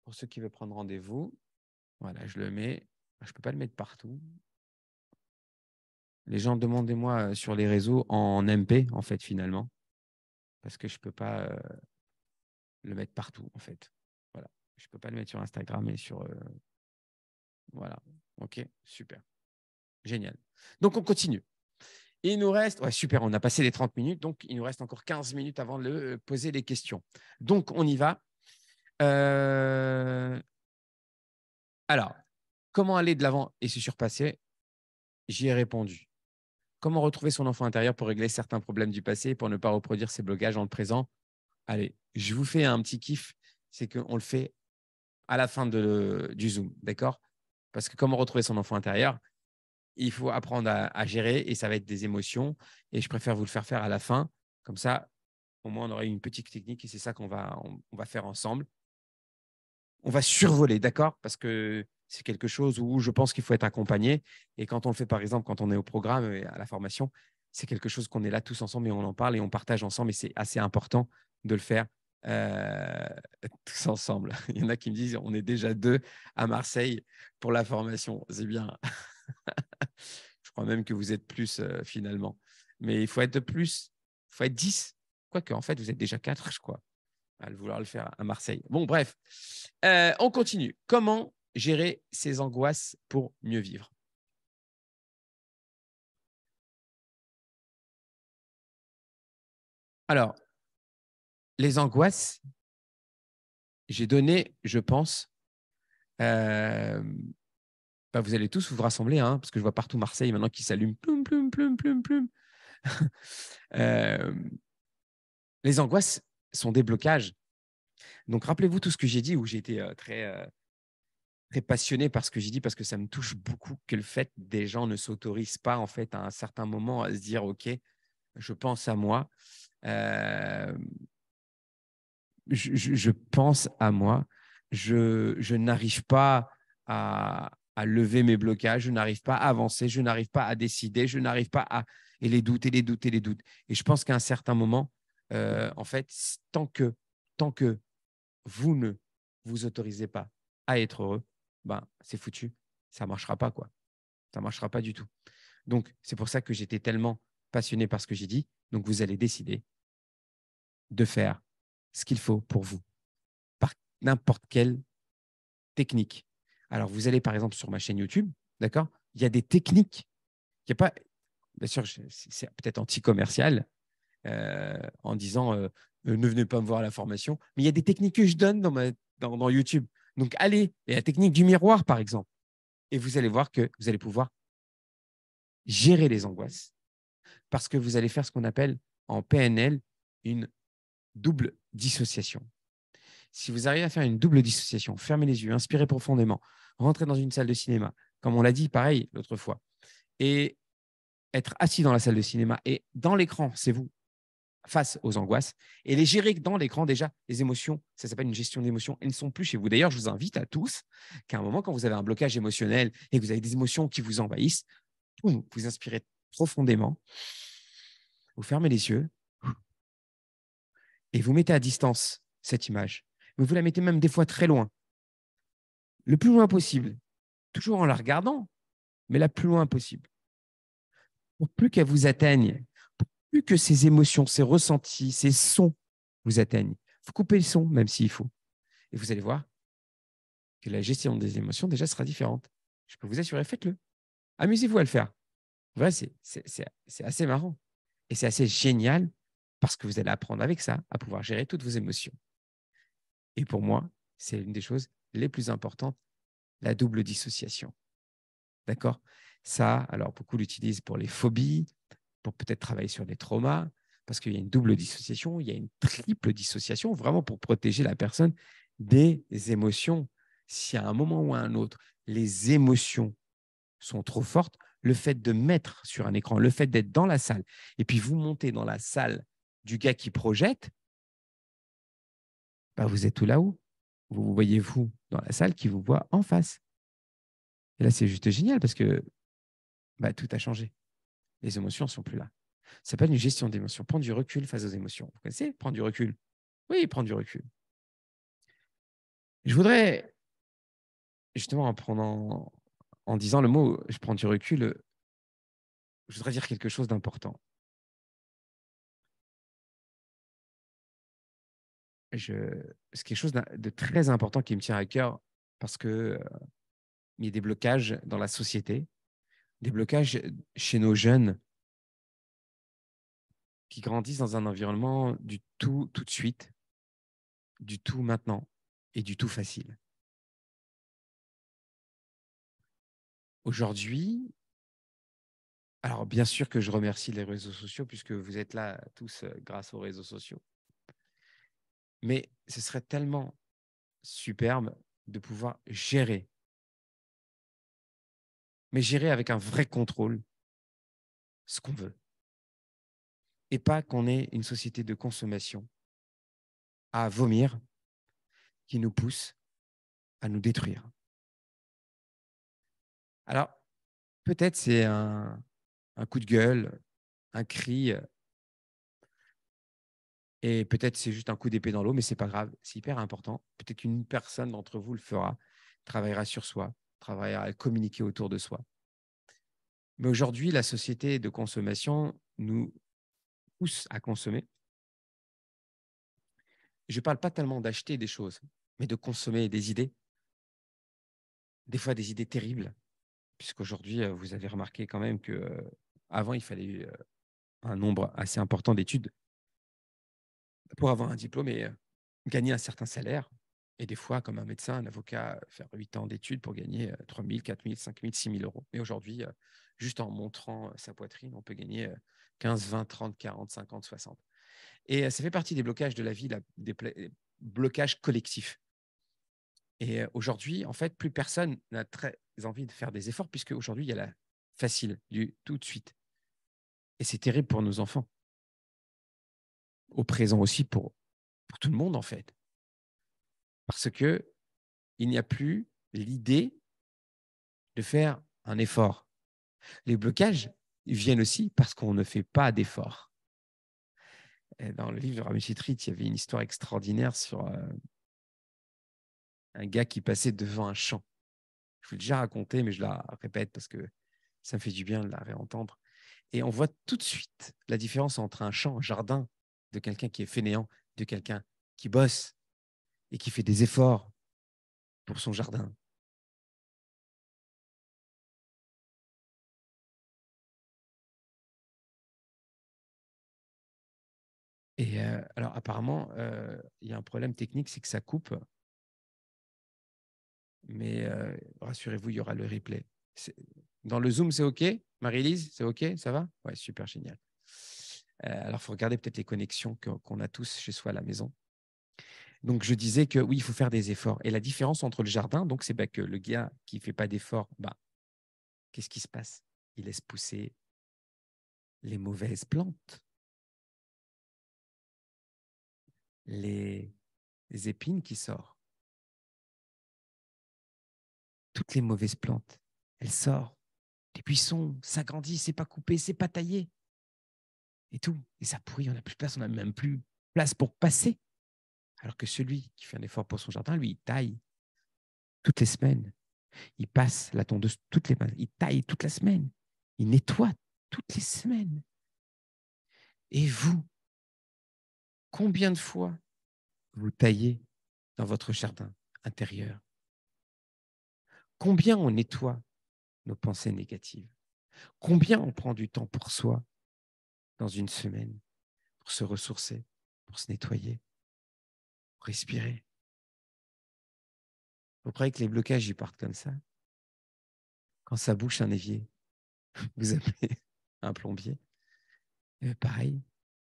pour ceux qui veulent prendre rendez-vous. Voilà, je le mets. Je ne peux pas le mettre partout. Les gens, demandez-moi sur les réseaux en MP, en fait, finalement, parce que je ne peux pas le mettre partout, en fait. Voilà. Je ne peux pas le mettre sur Instagram et sur… voilà. OK, super. Génial. Donc, on continue. Il nous reste… Ouais, super, on a passé les 30 minutes, donc il nous reste encore 15 minutes avant de poser les questions. Donc, on y va. Alors, comment aller de l'avant et se surpasser? J'y ai répondu. Comment retrouver son enfant intérieur pour régler certains problèmes du passé et pour ne pas reproduire ses blocages dans le présent? Allez, je vous fais un petit kiff, c'est qu'on le fait à la fin du Zoom, d'accord? Parce que comment retrouver son enfant intérieur? Il faut apprendre à gérer et ça va être des émotions. Et je préfère vous le faire à la fin. Comme ça, au moins, on aura une petite technique et c'est ça qu'on va faire ensemble. On va survoler, d'accord? Parce que c'est quelque chose où je pense qu'il faut être accompagné. Et quand on le fait, par exemple, quand on est au programme et à la formation, c'est quelque chose qu'on est là tous ensemble et on en parle et on partage ensemble. Et c'est assez important de le faire tous ensemble. Il y en a qui me disent on est déjà 2 à Marseille pour la formation. C'est bien. Je crois même que vous êtes plus finalement. Mais il faut être plus. Il faut être 10. Quoique, en fait, vous êtes déjà 4, je crois, à vouloir le faire à Marseille. Bon, bref, on continue. Comment gérer ses angoisses pour mieux vivre? Alors, les angoisses, j'ai donné, je pense, vous allez tous vous rassembler, hein, parce que je vois partout Marseille maintenant qui s'allume. Ploum, ploum, ploum, ploum, ploum. Les angoisses sont des blocages. Donc, rappelez-vous tout ce que j'ai dit, où j'ai été très passionné par ce que j'ai dit, parce que ça me touche beaucoup que le fait des gens ne s'autorisent pas, en fait, à un certain moment, à se dire, OK, je pense à moi. Je pense à moi. Je n'arrive pas à lever mes blocages, je n'arrive pas à avancer, je n'arrive pas à décider, je n'arrive pas à… Et les doutes, et les doutes, et les doutes. Et je pense qu'à un certain moment, en fait, tant que vous ne vous autorisez pas à être heureux, c'est foutu. Ça ne marchera pas, quoi. Ça ne marchera pas du tout. Donc, c'est pour ça que j'étais tellement passionné par ce que j'ai dit. Donc, vous allez décider de faire ce qu'il faut pour vous, par n'importe quelle technique. Alors, vous allez par exemple sur ma chaîne YouTube, d'accord? Il y a des techniques. Il y a pas, bien sûr, c'est peut-être anti-commercial en disant ne venez pas me voir à la formation, mais il y a des techniques que je donne dans YouTube. Donc, allez, il y a la technique du miroir, par exemple. Et vous allez voir que vous allez pouvoir gérer les angoisses parce que vous allez faire ce qu'on appelle en PNL une double dissociation. Si vous arrivez à faire une double dissociation, fermez les yeux, inspirez profondément, rentrez dans une salle de cinéma, comme on l'a dit pareil l'autre fois, et être assis dans la salle de cinéma et dans l'écran, c'est vous, face aux angoisses, et les gérer dans l'écran déjà, les émotions, ça s'appelle une gestion d'émotions, elles ne sont plus chez vous. D'ailleurs, je vous invite à tous qu'à un moment, quand vous avez un blocage émotionnel et que vous avez des émotions qui vous envahissent, vous inspirez profondément Vous fermez les yeux et vous mettez à distance cette image. Mais vous la mettez même des fois très loin, le plus loin possible, toujours en la regardant, mais la plus loin possible. Pour plus qu'elle vous atteigne, pour plus que ces émotions, ces ressentis, ces sons vous atteignent. Il faut couper le son, même s'il faut. Et vous allez voir que la gestion des émotions, déjà, sera différente. Je peux vous assurer, faites-le. Amusez-vous à le faire. Voilà, c'est assez marrant. Et c'est assez génial parce que vous allez apprendre avec ça à pouvoir gérer toutes vos émotions. Et pour moi, c'est une des choses les plus importantes, la double dissociation. D'accord? Ça, alors beaucoup l'utilisent pour les phobies, pour peut-être travailler sur les traumas, parce qu'il y a une double dissociation, il y a une triple dissociation, vraiment pour protéger la personne des émotions. Si à un moment ou à un autre, les émotions sont trop fortes, le fait de mettre sur un écran, le fait d'être dans la salle, et puis vous montez dans la salle du gars qui projette, bah vous êtes tout là-haut. Vous voyez vous dans la salle qui vous voit en face. Et là, c'est juste génial parce que bah, tout a changé. Les émotions ne sont plus là. Ça s'appelle une gestion d'émotions. Prendre du recul face aux émotions. Vous connaissez prendre du recul? Oui, prendre du recul. Je voudrais, justement, en disant le mot « je prends du recul », je voudrais dire quelque chose d'important. C'est quelque chose de très important qui me tient à cœur parce que il y a des blocages dans la société, des blocages chez nos jeunes qui grandissent dans un environnement du tout de suite, du tout maintenant et du tout facile. Aujourd'hui, alors bien sûr que je remercie les réseaux sociaux puisque vous êtes là tous grâce aux réseaux sociaux, mais ce serait tellement superbe de pouvoir gérer, mais gérer avec un vrai contrôle ce qu'on veut et pas qu'on ait une société de consommation à vomir qui nous pousse à nous détruire. Alors, peut-être c'est un coup de gueule, un cri, et peut-être c'est juste un coup d'épée dans l'eau, mais ce n'est pas grave, c'est hyper important. Peut-être qu'une personne d'entre vous le fera, travaillera sur soi, travaillera à communiquer autour de soi. Mais aujourd'hui, la société de consommation nous pousse à consommer. Je ne parle pas tellement d'acheter des choses, mais de consommer des idées, des fois des idées terribles, puisqu'aujourd'hui, vous avez remarqué quand même qu'avant, il fallait un nombre assez important d'études pour avoir un diplôme et gagner un certain salaire. Et des fois, comme un médecin, un avocat, faire 8 ans d'études pour gagner 3 000, 4 000, 5 000, 6 000 euros. Mais aujourd'hui, juste en montrant sa poitrine, on peut gagner 15, 20, 30, 40, 50, 60. Et ça fait partie des blocages de la vie, des blocages collectifs. Et aujourd'hui, en fait, plus personne n'a très envie de faire des efforts puisque aujourd'hui, il y a la facile, du tout de suite. Et c'est terrible pour nos enfants. Au présent aussi pour tout le monde, en fait. Parce qu'il n'y a plus l'idée de faire un effort. Les blocages viennent aussi parce qu'on ne fait pas d'effort. Dans le livre de Rami Chitrit, il y avait une histoire extraordinaire sur un gars qui passait devant un champ. Je vous l'ai déjà raconté, mais je la répète parce que ça me fait du bien de la réentendre. Et on voit tout de suite la différence entre un champ, un jardin de quelqu'un qui est fainéant, de quelqu'un qui bosse et qui fait des efforts pour son jardin. Et alors, apparemment, il y a un problème technique, c'est que ça coupe. Mais rassurez-vous, il y aura le replay. Dans le Zoom, c'est OK? Marie-Lise, c'est OK? Ça va? Ouais, super génial. Alors, il faut regarder peut-être les connexions qu'on a tous chez soi à la maison. Donc, je disais que oui, il faut faire des efforts. Et la différence entre le jardin, donc, c'est que le gars qui ne fait pas d'efforts, qu'est-ce qui se passe? Il laisse pousser les mauvaises plantes, les épines qui sortent, toutes les mauvaises plantes, elles sortent. Les buissons s'agrandissent, c'est pas coupé, c'est pas taillé. et tout. Et ça pourrit, on n'a plus de place, on n'a même plus de place pour passer. Alors que celui qui fait un effort pour son jardin, lui, il taille toutes les semaines. Il passe la tondeuse toutes les semaines. Il taille toute la semaine. Il nettoie toutes les semaines. Et vous, combien de fois vous taillez dans votre jardin intérieur? Combien on nettoie nos pensées négatives? Combien on prend du temps pour soi dans une semaine, pour se ressourcer, pour se nettoyer, pour respirer? Vous croyez que les blocages, ils partent comme ça? Quand ça bouche un évier, vous appelez un plombier. Et pareil,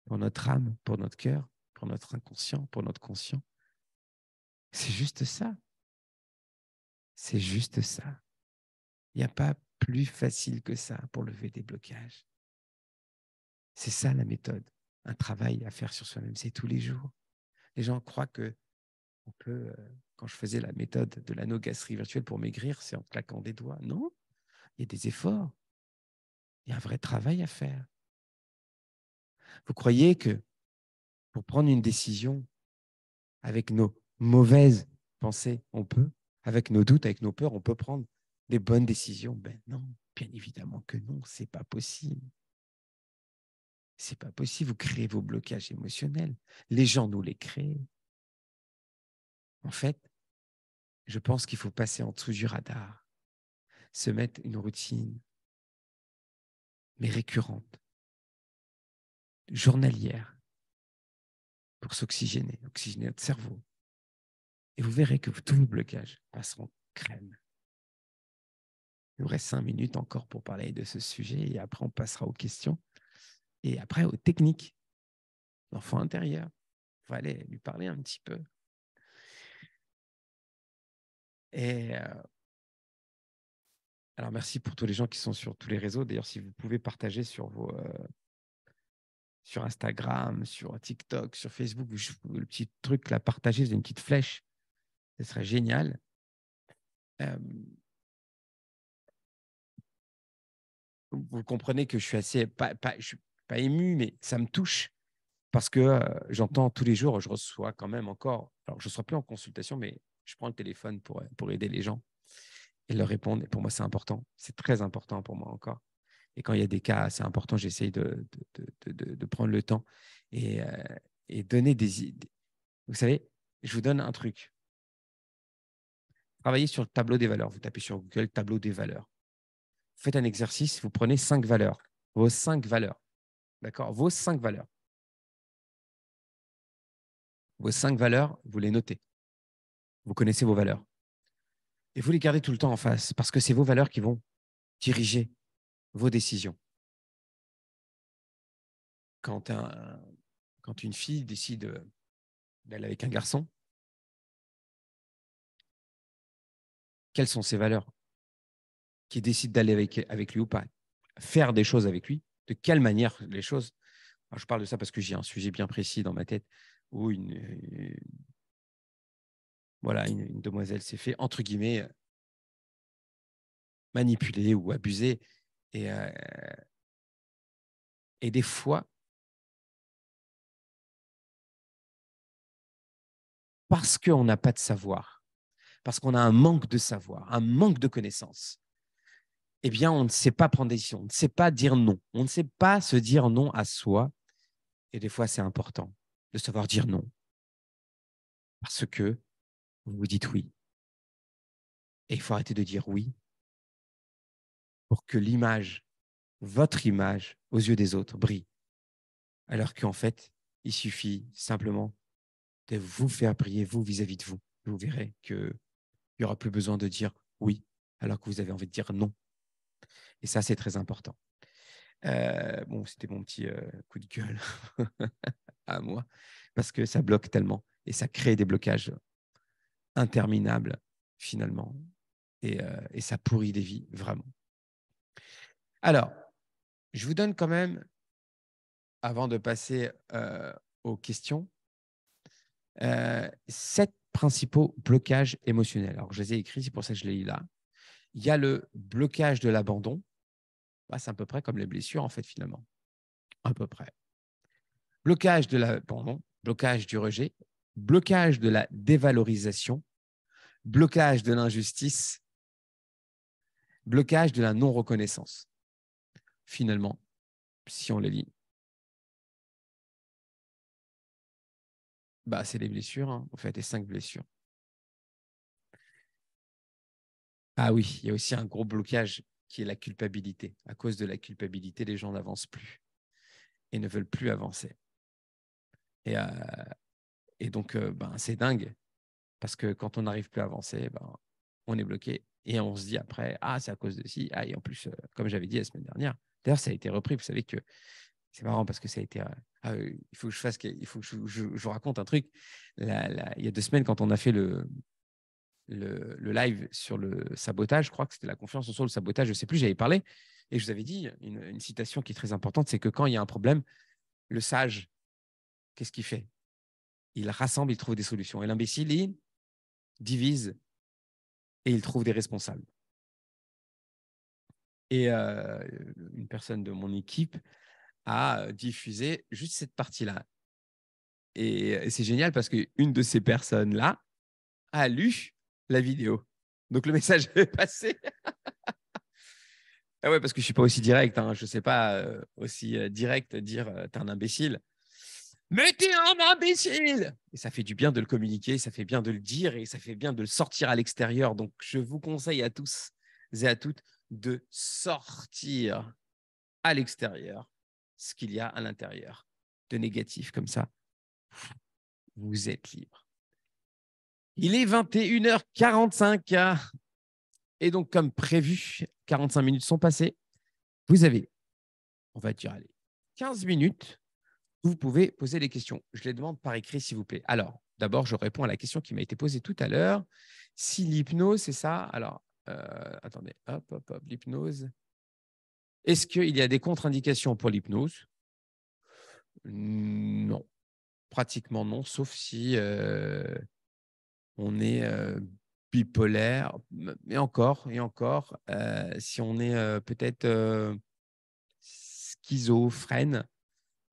pour notre âme, pour notre cœur, pour notre inconscient, pour notre conscient. C'est juste ça. C'est juste ça. Il n'y a pas plus facile que ça pour lever des blocages. C'est ça la méthode. Un travail à faire sur soi-même, c'est tous les jours. Les gens croient que on peut, quand je faisais la méthode de l'anneau gastrique virtuel pour maigrir, c'est en claquant des doigts. Non, il y a des efforts. Il y a un vrai travail à faire. Vous croyez que pour prendre une décision avec nos mauvaises pensées, on peut? Avec nos doutes, avec nos peurs, on peut prendre des bonnes décisions? Ben non, bien évidemment que non, c'est pas possible. C'est pas possible, vous créez vos blocages émotionnels. Les gens nous les créent. En fait, je pense qu'il faut passer en dessous du radar, se mettre une routine, mais récurrente, journalière, pour s'oxygéner, oxygéner notre cerveau. Et vous verrez que tous vos blocages passeront crème. Il nous reste 5 minutes encore pour parler de ce sujet et après on passera aux questions et après aux techniques. L'enfant intérieur, il faut aller lui parler un petit peu. Et alors merci pour tous les gens qui sont sur tous les réseaux. D'ailleurs, si vous pouvez partager sur sur Instagram, sur TikTok, sur Facebook, le petit truc là, partager, c'est une petite flèche. Ce serait génial. Vous comprenez que je suis assez, je suis pas ému, mais ça me touche parce que j'entends tous les jours, je reçois quand même encore, alors je ne reçois plus en consultation, mais je prends le téléphone pour aider les gens et leur répondre. Et pour moi, c'est important. C'est très important pour moi encore. Et quand il y a des cas assez importants, j'essaye de prendre le temps et, et donner des idées. Vous savez, je vous donne un truc. Travaillez sur le tableau des valeurs. Vous tapez sur Google tableau des valeurs. Faites un exercice, vous prenez 5 valeurs. Vos 5 valeurs. D'accord? Vos 5 valeurs. Vos 5 valeurs, vous les notez. Vous connaissez vos valeurs. Et vous les gardez tout le temps en face parce que c'est vos valeurs qui vont diriger vos décisions. Quand une fille décide d'aller avec un garçon, quelles sont ses valeurs? Qui décide d'aller avec lui ou pas? Faire des choses avec lui? De quelle manière les choses? Alors, je parle de ça parce que j'ai un sujet bien précis dans ma tête où voilà, une demoiselle s'est fait, entre guillemets, manipuler ou abuser. Et des fois, parce qu'on n'a pas de savoir, parce qu'on a un manque de savoir, un manque de connaissances, eh bien, on ne sait pas prendre des décisions, on ne sait pas dire non, on ne sait pas se dire non à soi. Et des fois, c'est important de savoir dire non parce que vous vous dites oui. Et il faut arrêter de dire oui pour que l'image, votre image, aux yeux des autres, brille. Alors qu'en fait, il suffit simplement de vous faire briller, vous, vis-à-vis de vous. Vous verrez qu'il n'y aura plus besoin de dire oui alors que vous avez envie de dire non. Et ça, c'est très important. Bon, c'était mon petit coup de gueule à moi, parce que ça bloque tellement et ça crée des blocages interminables, finalement. Et ça pourrit des vies, vraiment. Alors, je vous donne quand même, avant de passer aux questions, 7 principaux blocages émotionnels. Alors, je les ai écrits, c'est pour ça que je les lis là. Il y a le blocage de l'abandon. C'est à peu près comme les blessures, en fait, finalement. À peu près. blocage du rejet, blocage de la dévalorisation, blocage de l'injustice, blocage de la non-reconnaissance. Finalement, si on les lit, c'est les blessures, hein, en fait, les 5 blessures. Ah oui, il y a aussi un gros blocage qui est la culpabilité. À cause de la culpabilité, les gens n'avancent plus et ne veulent plus avancer. Et donc, c'est dingue parce que quand on n'arrive plus à avancer, on est bloqué et on se dit après, c'est à cause de ci. Et en plus, comme j'avais dit la semaine dernière, d'ailleurs, ça a été repris. Vous savez que c'est marrant parce que ça a été. Il faut que je vous raconte un truc. Il y a 2 semaines, quand on a fait le live sur le sabotage, je crois que c'était la conférence sur le sabotage, je ne sais plus, j'avais parlé et je vous avais dit une citation qui est très importante, c'est que quand il y a un problème, le sage, qu'est-ce qu'il fait? Il rassemble, il trouve des solutions. Et l'imbécile, il divise et il trouve des responsables. Et une personne de mon équipe a diffusé juste cette partie-là. Et c'est génial parce qu'une de ces personnes-là a lu la vidéo. Donc, le message est passé. Ah ouais, parce que je ne suis pas aussi direct. Hein. Je ne sais pas aussi direct dire t'es un imbécile. Mais t'es un imbécile! Et ça fait du bien de le communiquer, ça fait bien de le dire et ça fait bien de le sortir à l'extérieur. Donc, je vous conseille à tous et à toutes de sortir à l'extérieur ce qu'il y a à l'intérieur de négatif. Comme ça, vous êtes libre. Il est 21h45 et donc, comme prévu, 45 minutes sont passées. Vous avez, on va dire, allez, 15 minutes. Vous pouvez poser des questions. Je les demande par écrit, s'il vous plaît. Alors, d'abord, je réponds à la question qui m'a été posée tout à l'heure. Si l'hypnose, c'est ça, alors, attendez, hop, l'hypnose. Est-ce qu'il y a des contre-indications pour l'hypnose? Non, pratiquement non, sauf si on est bipolaire, et encore, si on est peut-être schizophrène.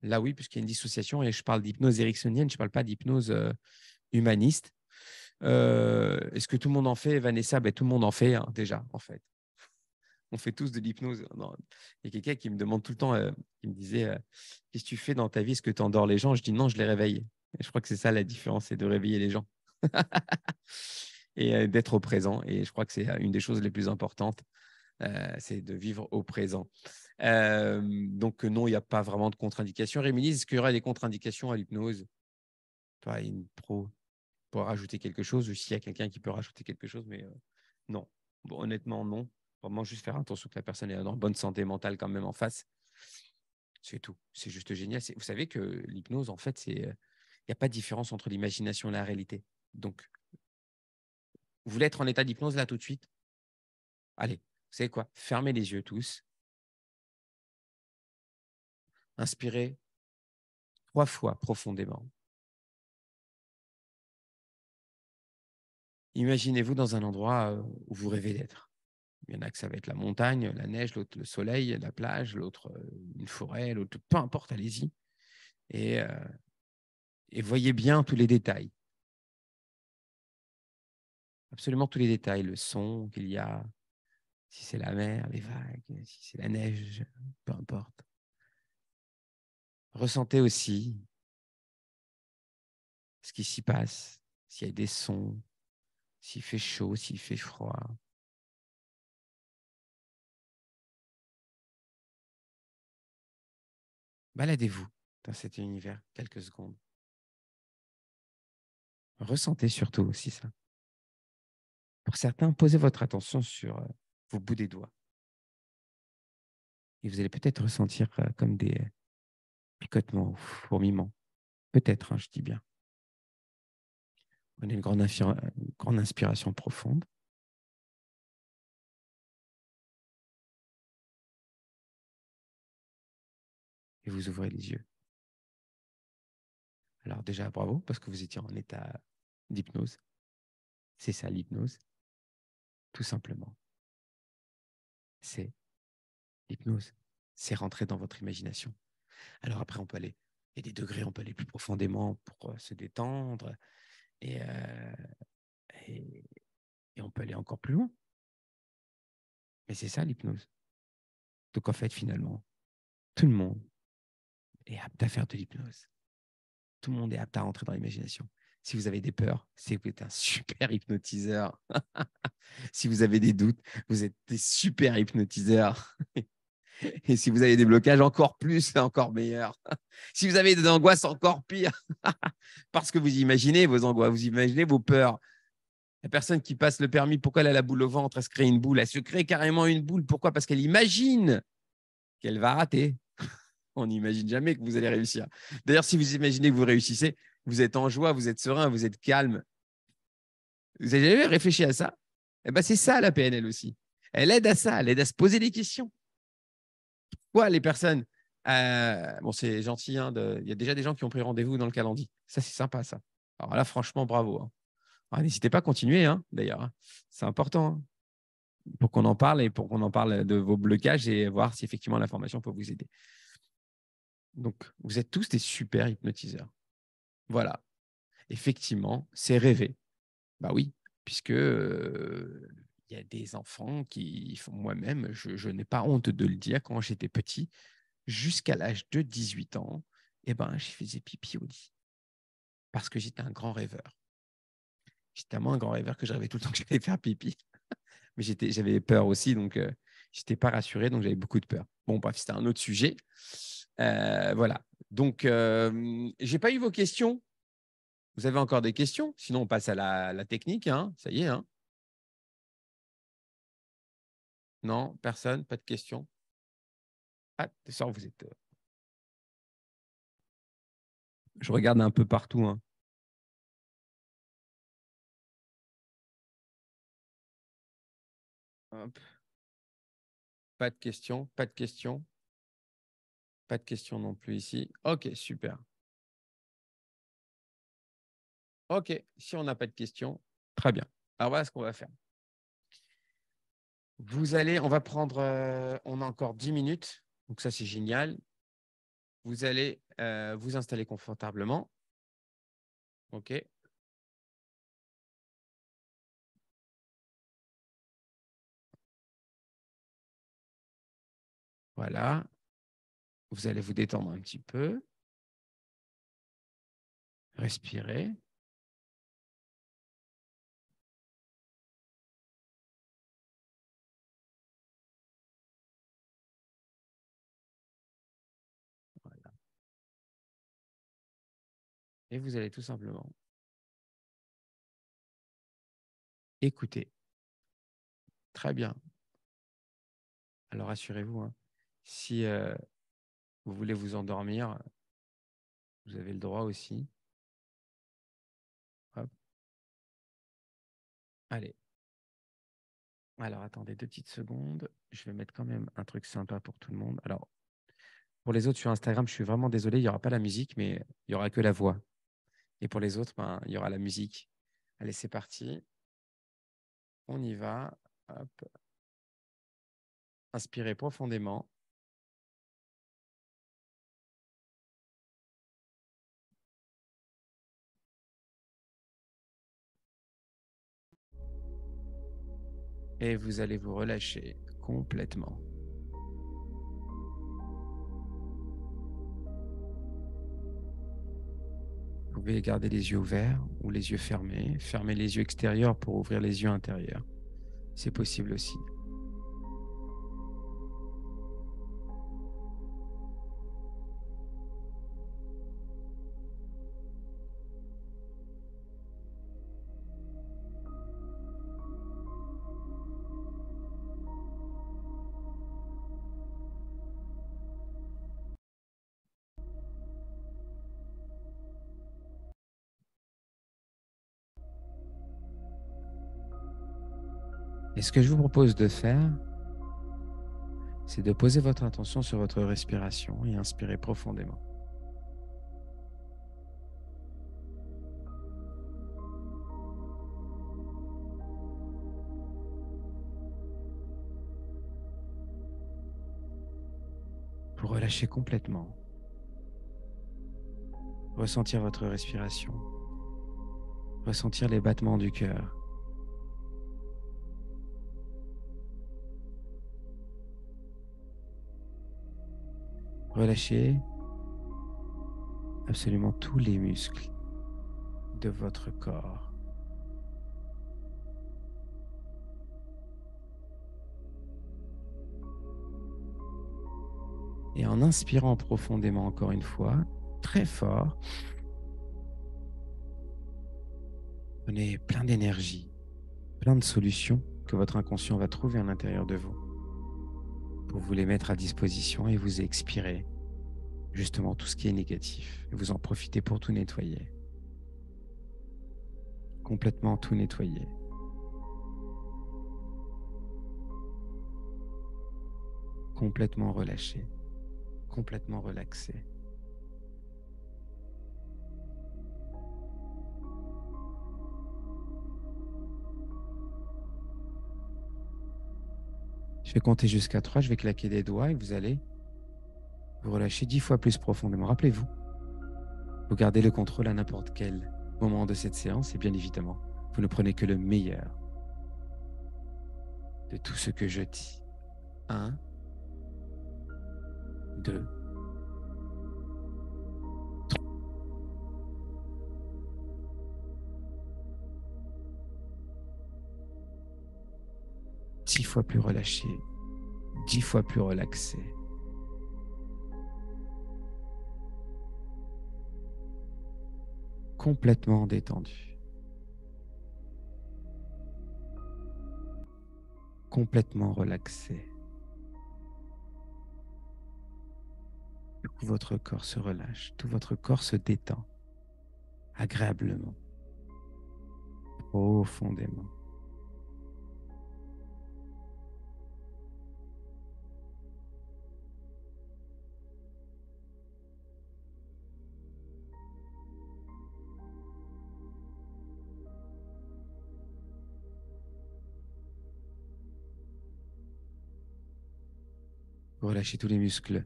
Là, oui, puisqu'il y a une dissociation et je parle d'hypnose ericksonienne, je ne parle pas d'hypnose humaniste. Est-ce que tout le monde en fait, Vanessa? Tout le monde en fait déjà, en fait. On fait tous de l'hypnose. Il y a quelqu'un qui me demande tout le temps, qui me disait qu'est-ce que tu fais dans ta vie? Est-ce que tu endors les gens? Je dis non, je les réveille. Et je crois que c'est ça la différence, c'est de réveiller les gens et d'être au présent. Et je crois que c'est une des choses les plus importantes, c'est de vivre au présent. Donc, non, il n'y a pas vraiment de contre-indication. Réminis, est-ce qu'il y aura des contre-indications à l'hypnose? Toi, une pro pour rajouter quelque chose, ou s'il y a quelqu'un qui peut rajouter quelque chose, mais non. Bon, honnêtement, non. Vraiment, juste faire attention que la personne est en bonne santé mentale quand même en face. C'est tout. C'est juste génial. Vous savez que l'hypnose, en fait, il n'y a pas de différence entre l'imagination et la réalité. Donc, vous voulez être en état d'hypnose là tout de suite? Allez, vous savez quoi? Fermez les yeux tous. Inspirez 3 fois profondément. Imaginez-vous dans un endroit où vous rêvez d'être. Il y en a que ça va être la montagne, la neige, l'autre le soleil, la plage, l'autre une forêt, l'autre peu importe, allez-y. Et voyez bien tous les détails. Absolument tous les détails, le son qu'il y a, si c'est la mer, les vagues, si c'est la neige, peu importe. Ressentez aussi ce qui s'y passe, s'il y a des sons, s'il fait chaud, s'il fait froid. Baladez-vous dans cet univers quelques secondes. Ressentez surtout aussi ça. Pour certains, posez votre attention sur vos bouts des doigts. Et vous allez peut-être ressentir comme des picotements ou fourmillements. Peut-être, je dis bien. Prenez une grande inspiration profonde. Et vous ouvrez les yeux. Alors déjà, bravo, parce que vous étiez en état d'hypnose. C'est ça l'hypnose, tout simplement. C'est l'hypnose. C'est rentrer dans votre imagination. Alors après, on peut aller Et des degrés, on peut aller plus profondément pour se détendre. Et, et, et on peut aller encore plus loin. Mais c'est ça l'hypnose. Donc en fait, finalement, tout le monde est apte à faire de l'hypnose. Tout le monde est apte à rentrer dans l'imagination. Si vous avez des peurs, c'est que vous êtes un super hypnotiseur. Si vous avez des doutes, vous êtes des super hypnotiseurs. Et si vous avez des blocages, encore plus, encore meilleur. Si vous avez des angoisses, encore pire. Parce que vous imaginez vos angoisses, vous imaginez vos peurs. La personne qui passe le permis, pourquoi elle a la boule au ventre? Elle se crée une boule. Elle se crée carrément une boule. Pourquoi? Parce qu'elle imagine qu'elle va rater. On n'imagine jamais que vous allez réussir. D'ailleurs, si vous imaginez que vous réussissez, vous êtes en joie, vous êtes serein, vous êtes calme. Vous avez jamais réfléchi à ça? Eh ben, c'est ça la PNL aussi. Elle aide à ça, elle aide à se poser des questions. Pourquoi les personnes bon, c'est gentil, hein, il y a déjà des gens qui ont pris rendez-vous dans le calendrier. Ça, c'est sympa, ça. Alors là, franchement, bravo. Hein. Alors, n'hésitez pas à continuer, hein, d'ailleurs. Hein. C'est important hein, pour qu'on en parle et pour qu'on en parle de vos blocages et voir si effectivement l'information peut vous aider. Donc, vous êtes tous des super hypnotiseurs. Voilà. Effectivement, c'est rêvé. Bah oui, puisque il y a des enfants qui font moi-même, je n'ai pas honte de le dire, quand j'étais petit, jusqu'à l'âge de 18 ans, eh ben, je faisais pipi au lit. Parce que j'étais un grand rêveur. J'étais tellement un grand rêveur que je rêvais tout le temps que j'allais faire pipi. Mais j'avais peur aussi, donc je n'étais pas rassuré, donc j'avais beaucoup de peur. Bon, bref, c'était un autre sujet. Voilà. Donc, je n'ai pas eu vos questions. Vous avez encore des questions? Sinon, on passe à la technique. Hein. Ça y est. Hein. Non, personne, pas de questions. Ah, c'est ça, vous êtes. Je regarde un peu partout. Hein. Hop. Pas de questions, pas de questions. Pas de questions non plus ici. Ok, super. Ok, si on n'a pas de questions, très bien. Alors voilà ce qu'on va faire. On va prendre, on a encore 10 minutes, donc ça c'est génial. Vous allez vous installer confortablement. Ok. Voilà. Vous allez vous détendre un petit peu. Respirez. Voilà. Et vous allez tout simplement écouter. Très bien. Alors assurez-vous, hein, si vous voulez vous endormir, vous avez le droit aussi. Hop. Allez. Alors, attendez 2 petites secondes. Je vais mettre quand même un truc sympa pour tout le monde. Alors, pour les autres sur Instagram, je suis vraiment désolé, il n'y aura pas la musique, mais il n'y aura que la voix. Et pour les autres, ben, il y aura la musique. Allez, c'est parti. On y va. Hop. Inspirez profondément. Et vous allez vous relâcher complètement. Vous pouvez garder les yeux ouverts ou les yeux fermés. Fermez les yeux extérieurs pour ouvrir les yeux intérieurs. C'est possible aussi. Et ce que je vous propose de faire, c'est de poser votre attention sur votre respiration et inspirer profondément. Vous relâchez complètement. Ressentir votre respiration. Ressentir les battements du cœur. Relâchez absolument tous les muscles de votre corps. Et en inspirant profondément encore une fois, très fort, prenez plein d'énergie, plein de solutions que votre inconscient va trouver à l'intérieur de vous pour vous les mettre à disposition et vous expirer justement tout ce qui est négatif. Et vous en profitez pour tout nettoyer. Complètement tout nettoyer. Complètement relâché. Complètement relaxé. Je vais compter jusqu'à 3, je vais claquer des doigts et vous allez vous relâcher 10 fois plus profondément. Rappelez-vous, vous gardez le contrôle à n'importe quel moment de cette séance et bien évidemment, vous ne prenez que le meilleur de tout ce que je dis. 1, 2, 10 fois plus relâché, 10 fois plus relaxé. Complètement détendu. Complètement relaxé. Tout votre corps se relâche, tout votre corps se détend agréablement, profondément. Vous relâchez tous les muscles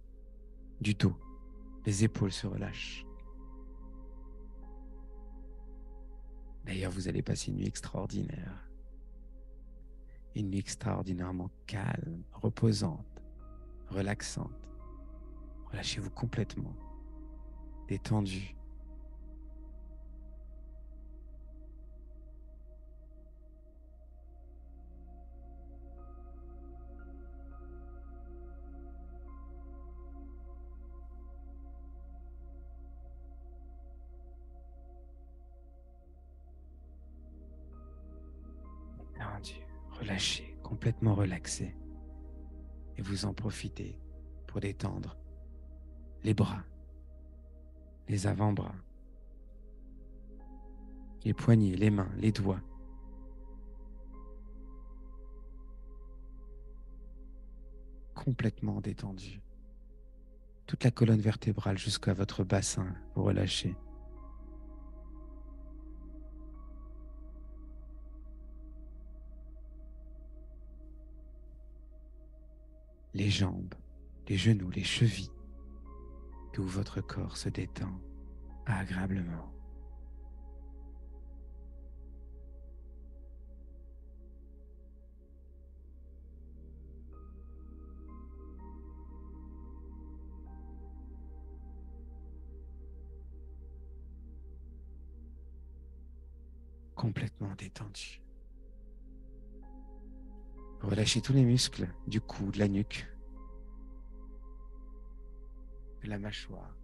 du dos, les épaules se relâchent. D'ailleurs, vous allez passer une nuit extraordinaire. Une nuit extraordinairement calme, reposante, relaxante. Relâchez-vous complètement, détendu. Détendu, relâché, complètement relaxé. Et vous en profitez pour détendre les bras, les avant-bras, les poignets, les mains, les doigts. Complètement détendu. Toute la colonne vertébrale jusqu'à votre bassin, vous relâchez. Les jambes, les genoux, les chevilles. Tout votre corps se détend agréablement. Complètement détendu. Relâchez tous les muscles du cou, de la nuque, de la mâchoire,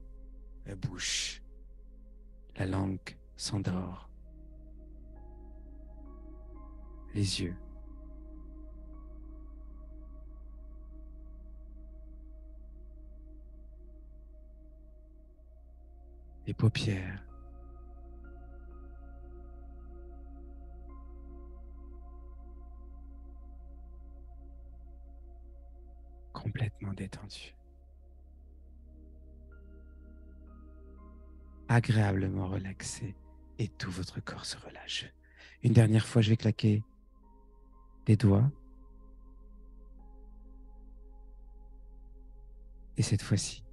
la bouche, la langue s'endort, les yeux. Les paupières. Complètement détendu. Agréablement relaxé et tout votre corps se relâche. Une dernière fois, je vais claquer des doigts. Et cette fois-ci,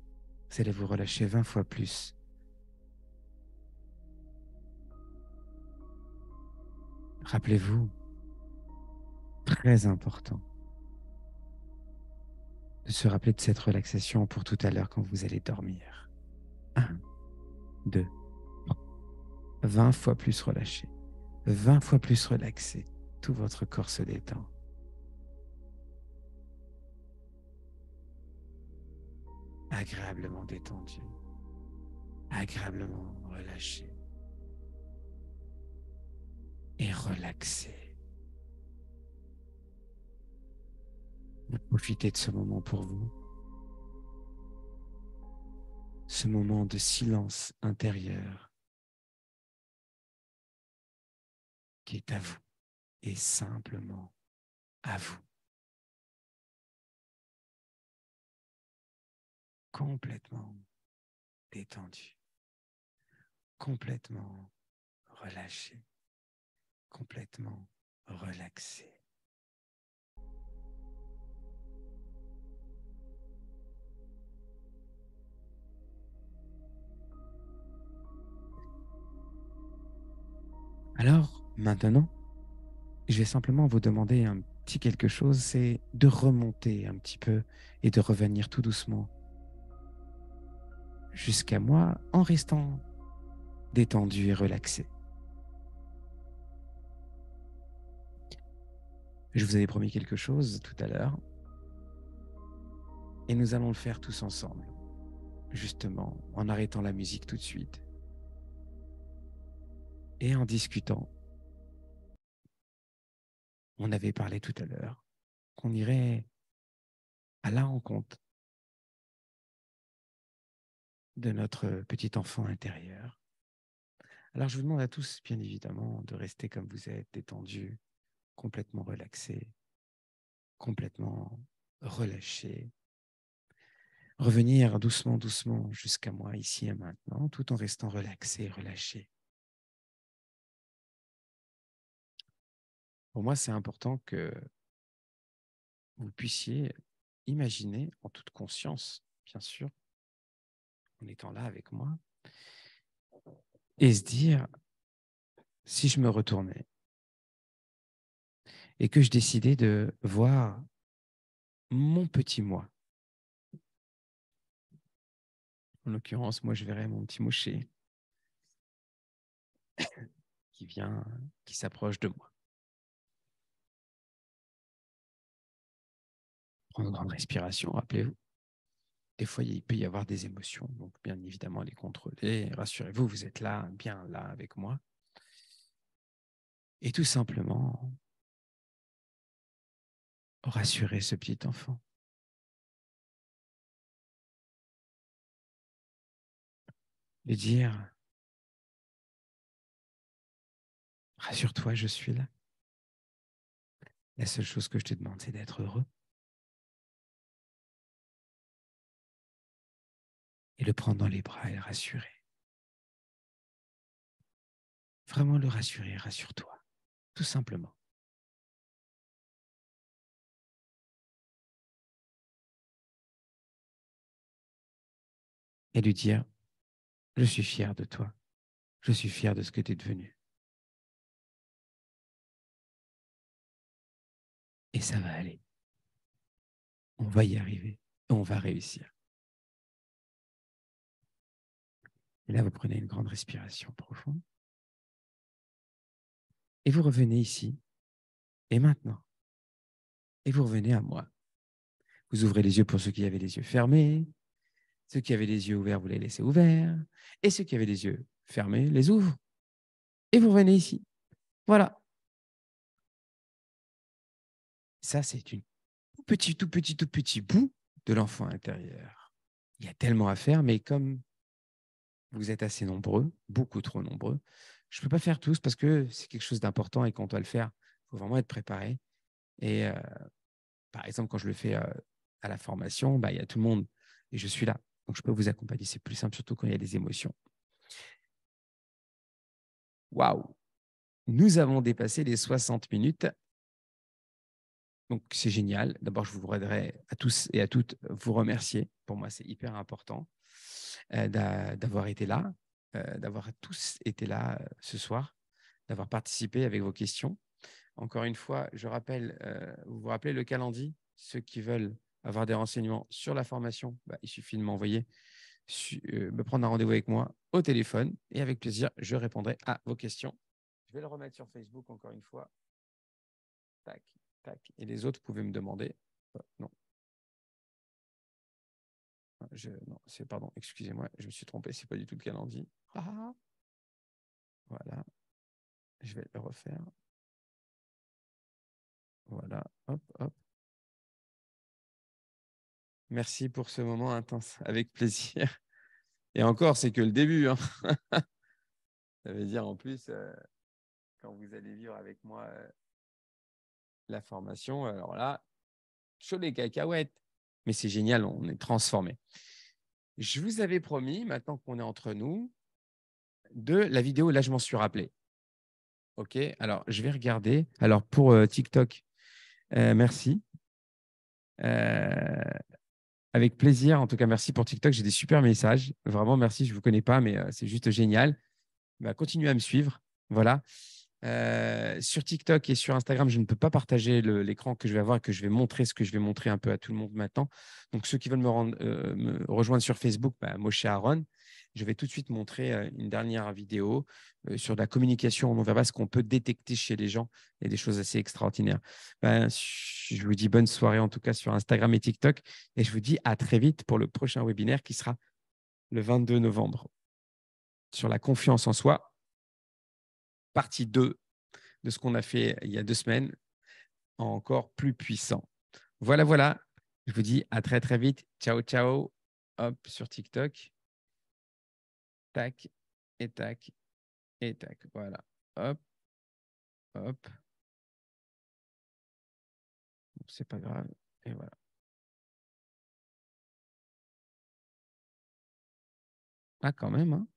vous allez vous relâcher 20 fois plus Rappelez-vous, très important, de se rappeler de cette relaxation pour tout à l'heure quand vous allez dormir. 1, 2, 20 fois plus relâché, 20 fois plus relaxé. Tout votre corps se détend. Agréablement détendu, agréablement relâché et relaxé. Vous profitez de ce moment pour vous, ce moment de silence intérieur qui est à vous et simplement à vous. Complètement détendu, complètement relâché, complètement relaxé. Alors, maintenant, je vais simplement vous demander un petit quelque chose, c'est de remonter un petit peu et de revenir tout doucement jusqu'à moi en restant détendu et relaxé. Je vous avais promis quelque chose tout à l'heure et nous allons le faire tous ensemble, justement en arrêtant la musique tout de suite et en discutant. On avait parlé tout à l'heure qu'on irait à la rencontre de notre petit enfant intérieur. Alors je vous demande à tous, bien évidemment, de rester comme vous êtes, détendus, complètement relaxés, complètement relâchés. Revenir doucement, doucement jusqu'à moi, ici et maintenant, tout en restant relaxé, relâché. Pour moi, c'est important que vous puissiez imaginer, en toute conscience, bien sûr, en étant là avec moi, et se dire, si je me retournais et que je décidais de voir mon petit moi, en l'occurrence, moi, je verrais mon petit moucher qui vient, qui s'approche de moi. Prendre une grande respiration, rappelez-vous. Des fois, il peut y avoir des émotions, donc bien évidemment, les contrôler. Rassurez-vous, vous êtes là, bien là avec moi. Et tout simplement, rassurer ce petit enfant. Lui dire, rassure-toi, je suis là. La seule chose que je te demande, c'est d'être heureux. Et le prendre dans les bras et le rassurer. Vraiment le rassurer, rassure-toi, tout simplement. Et lui dire, je suis fier de toi, je suis fier de ce que tu es devenu. Et ça va aller. On va y arriver, on va réussir. Et là, vous prenez une grande respiration profonde. Et vous revenez ici, et maintenant. Et vous revenez à moi. Vous ouvrez les yeux pour ceux qui avaient les yeux fermés. Ceux qui avaient les yeux ouverts, vous les laissez ouverts. Et ceux qui avaient les yeux fermés, les ouvrent. Et vous revenez ici. Voilà. Ça, c'est une tout petit bout de l'enfant intérieur. Il y a tellement à faire, mais comme vous êtes assez nombreux, beaucoup trop nombreux, je ne peux pas faire tous parce que c'est quelque chose d'important et quand on doit le faire, il faut vraiment être préparé. Et par exemple, quand je le fais à la formation, il y a tout le monde et je suis là. Donc, je peux vous accompagner. C'est plus simple, surtout quand il y a des émotions. Waouh! Nous avons dépassé les 60 minutes. Donc, c'est génial. D'abord, je voudrais à tous et à toutes vous remercier. Pour moi, c'est hyper important d'avoir été là, d'avoir tous été là ce soir. d'avoir participé avec vos questions. Encore une fois, je rappelle, vous vous rappelez le calendrier? Ceux qui veulent avoir des renseignements sur la formation, il suffit de m'envoyer, me prendre un rendez-vous avec moi au téléphone et avec plaisir, je répondrai à vos questions. Je vais le remettre sur Facebook encore une fois. Tac, tac. Et les autres, vous pouvez me demander. Non. Non, pardon, excusez-moi, je me suis trompé, ce n'est pas du tout le calendrier. Ah, voilà, je vais le refaire. Voilà, hop, hop. Merci pour ce moment intense, avec plaisir. Et encore, c'est que le début. Hein. Ça veut dire en plus, quand vous allez vivre avec moi la formation, alors là, chaud les cacahuètes. Mais c'est génial, on est transformé. Je vous avais promis, maintenant qu'on est entre nous, de la vidéo, là je m'en suis rappelé. OK, alors je vais regarder. Alors pour TikTok, merci. Avec plaisir, en tout cas, merci pour TikTok. J'ai des super messages. Vraiment, merci. Je ne vous connais pas, mais c'est juste génial. Continuez à me suivre. Voilà. Sur TikTok et sur Instagram, je ne peux pas partager l'écran que je vais avoir et que je vais montrer ce que je vais montrer un peu à tout le monde maintenant. Donc, ceux qui veulent me rejoindre sur Facebook, Moshe Aaron, je vais tout de suite montrer une dernière vidéo sur la communication non verbale, ce qu'on peut détecter chez les gens et des choses assez extraordinaires. Je vous dis bonne soirée en tout cas sur Instagram et TikTok et je vous dis à très vite pour le prochain webinaire qui sera le 22 novembre sur la confiance en soi, partie 2 de ce qu'on a fait il y a 2 semaines, encore plus puissant. Voilà, voilà. Je vous dis à très, très vite. Ciao, ciao. Hop, sur TikTok. Tac, et tac, et tac. Voilà. Hop, hop. C'est pas grave. Et voilà. Ah, quand même, hein.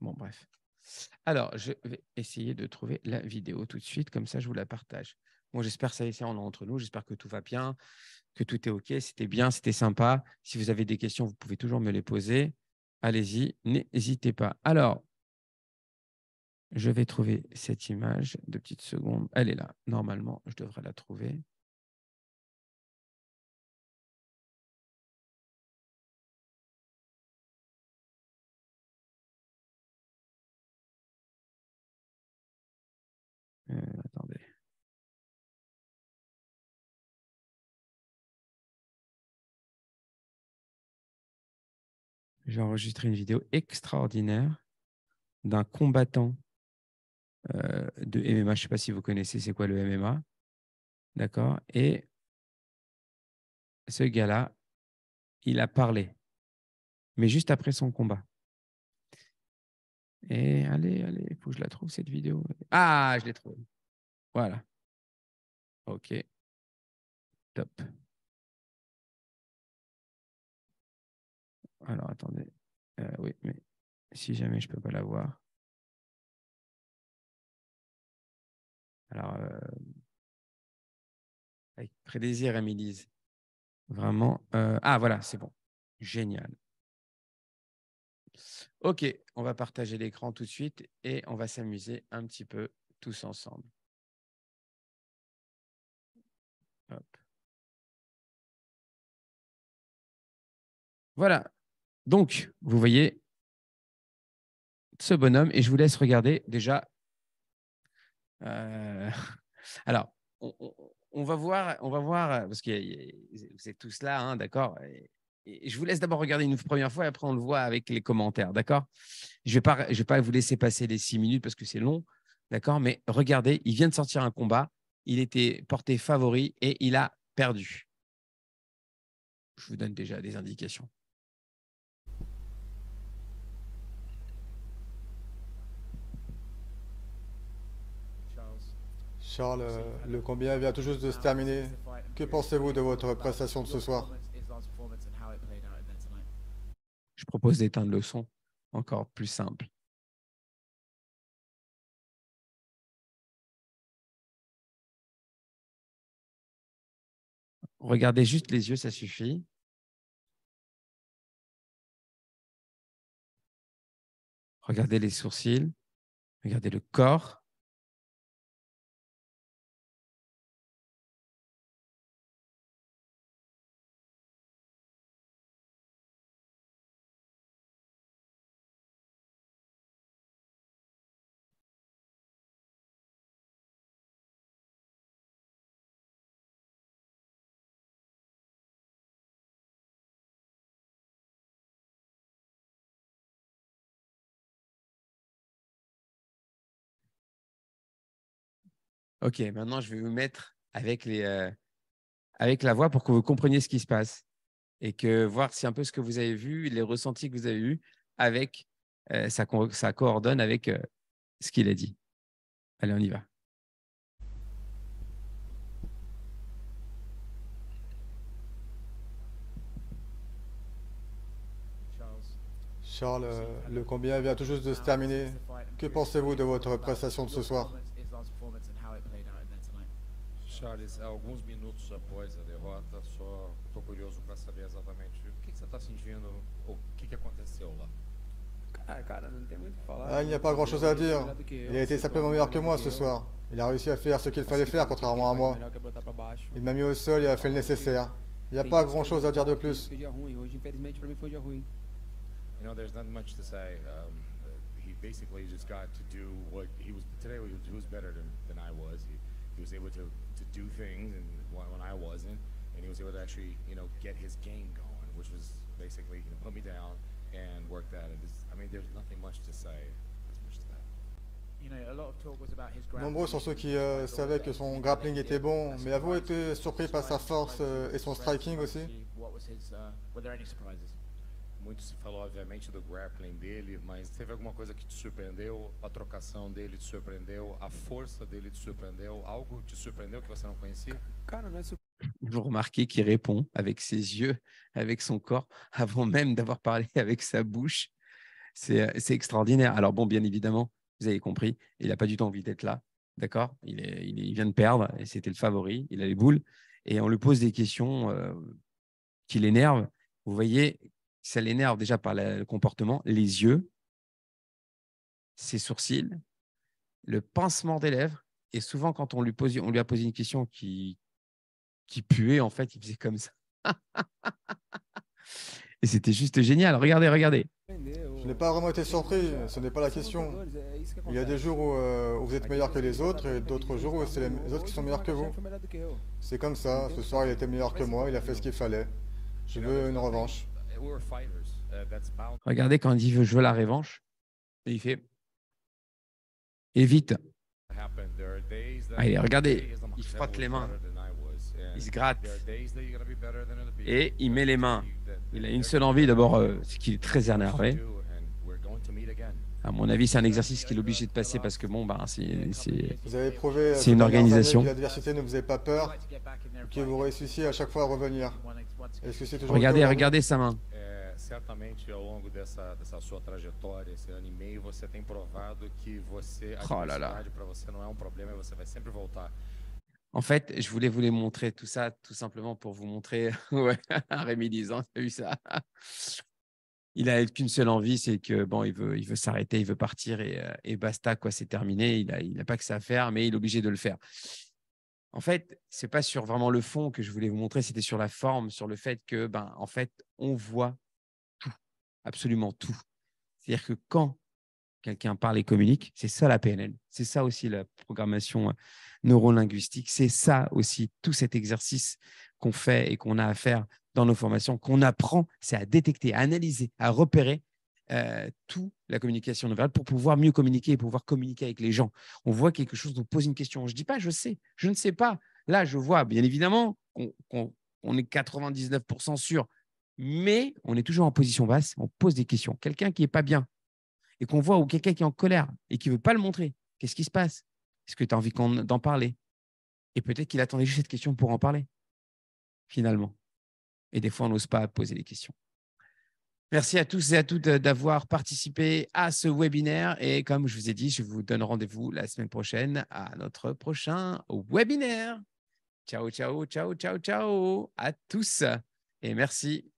Bon, bref. Alors, je vais essayer de trouver la vidéo tout de suite. Comme ça, je vous la partage. Bon, j'espère que ça y est, on est entre nous. J'espère que tout va bien, que tout est OK. C'était bien, c'était sympa. Si vous avez des questions, vous pouvez toujours me les poser. Allez-y, n'hésitez pas. Alors, je vais trouver cette image. 2 petites secondes. Elle est là. Normalement, je devrais la trouver. Attendez. J'ai enregistré une vidéo extraordinaire d'un combattant de MMA. Je ne sais pas si vous connaissez c'est quoi le MMA. D'accord. Et ce gars-là, il a parlé, mais juste après son combat. Et allez, il faut que je la trouve, cette vidéo. Ah, je l'ai trouvée. Voilà. OK. Top. Alors, attendez. Oui, mais si jamais je ne peux pas la voir. Alors, avec plaisir, Émilise. Vraiment. Ah, voilà, c'est bon. Génial. OK, on va partager l'écran tout de suite et on va s'amuser un petit peu tous ensemble. Hop. Voilà. Donc, vous voyez ce bonhomme et je vous laisse regarder déjà. Alors, on va voir parce que vous êtes tous là, hein, d'accord, et je vous laisse d'abord regarder une première fois et après on le voit avec les commentaires, d'accord. Je vais pas vous laisser passer les 6 minutes parce que c'est long, d'accord, mais regardez, il vient de sortir un combat, il était porté favori et il a perdu. Je vous donne déjà des indications. Charles, le combat vient tout juste de se terminer. Que pensez-vous de votre prestation de ce soir? Je propose d'éteindre le son, encore plus simple. Regardez juste les yeux, ça suffit. Regardez les sourcils. Regardez le corps. Ok, maintenant je vais vous mettre avec la voix pour que vous compreniez ce qui se passe et que voir si un peu ce que vous avez vu, les ressentis que vous avez eus avec, ça coordonne avec ce qu'il a dit. Allez, on y va. Charles, le combat vient tout juste de se terminer. Que pensez-vous de votre prestation de ce soir? Charles, alguns minutos após a derrota, só estou curioso para saber exatamente o que você está sentindo, o que aconteceu lá. Ah, il n'y a pas grand-chose à dire. Il a été simplement meilleur que moi ce soir. Il a réussi à faire ce qu'il fallait faire, contrairement à moi. Il m'a mis au sol et a fait le nécessaire. Il n'y a pas grand-chose à dire de plus. You know, there's not much to say. He basically just got to do what he was today. He was better than I was. He was able to do things and when I wasn't, and he was able to actually, you know, get his game going, which was basically, you know, put me down and work that. I mean, there's nothing much to say. As much to that. Nombreux sont ceux qui savaient que son grappling était bon, mais avez-vous été surpris par sa force et son striking aussi? Muito se falou, obviamente, do grappling dele, mas teve alguma coisa que te surpreendeu? A trocação dele te surpreendeu? A força dele te surpreendeu? Algo te surpreendeu que você não conhecia? Vous remarquez qu'il répond avec ses yeux, avec son corps, avant même d'avoir parlé avec sa bouche. C'est extraordinaire. Alors bon, bien évidemment, vous avez compris, il n'a pas du tout envie d'être là. D'accord, il vient de perdre et c'était le favori. Il a les boules et on lui pose des questions qui l'énervent. Vous voyez, ça l'énerve déjà par le comportement, les yeux, ses sourcils, le pincement des lèvres. Et souvent, quand on lui a posé une question qui puait, en fait, il faisait comme ça. Et c'était juste génial. Regardez, regardez. Je n'ai pas vraiment été surpris, ce n'est pas la question. Il y a des jours où vous êtes meilleur que les autres et d'autres jours où c'est les autres qui sont meilleurs que vous. C'est comme ça, ce soir il était meilleur que moi, il a fait ce qu'il fallait. Je veux une revanche. Regardez quand il dit « je veux la revanche », et il fait « et vite ». Allez, regardez, il frotte les mains, il se gratte et il met les mains. Il a une seule envie, d'abord, c'est qu'il est très énervé. À mon avis, c'est un exercice qu'il est obligé de passer parce que bon, Vous avez prouvé c'est une organisation. que l'adversité ne vous faisait pas peur, que vous réussissiez à chaque fois à revenir. Est-ce que c'est toujours Regardez sa main. Certamente, ao longo dessa sua trajetória, esse ano e meio, você tem provado que você, a Oh là là. adversidade para você não é problema e você vai sempre voltar. En fait, je voulais vous les montrer tout ça, tout simplement pour vous montrer. Ouais, Rémi disant, tu as vu ça? Il a qu'une seule envie, c'est que bon, il veut s'arrêter, il veut partir et basta, quoi, c'est terminé. Il n'a pas que ça à faire, mais il est obligé de le faire. En fait, c'est pas sur vraiment le fond que je voulais vous montrer, c'était sur la forme, sur le fait que, en fait, on voit tout, absolument tout. C'est-à-dire que quand quelqu'un parle et communique, c'est ça la PNL. C'est ça aussi la programmation neurolinguistique. C'est ça aussi, tout cet exercice qu'on fait et qu'on a à faire dans nos formations, qu'on apprend, c'est à détecter, à analyser, à repérer tout la communication non verbale pour pouvoir mieux communiquer et pouvoir communiquer avec les gens. On voit quelque chose, on pose une question. Je ne dis pas, je sais, je ne sais pas. Là, je vois, bien évidemment, on est 99% sûr, mais on est toujours en position basse, on pose des questions. Quelqu'un qui n'est pas bien et qu'on voit, ou quelqu'un qui est en colère et qui ne veut pas le montrer, qu'est-ce qui se passe? Est-ce que tu as envie d'en parler? Et peut-être qu'il attendait juste cette question pour en parler, finalement. Et des fois, on n'ose pas poser les questions. Merci à tous et à toutes d'avoir participé à ce webinaire. Et comme je vous ai dit, je vous donne rendez-vous la semaine prochaine à notre prochain webinaire. Ciao, ciao, ciao, ciao, ciao à tous. Et merci.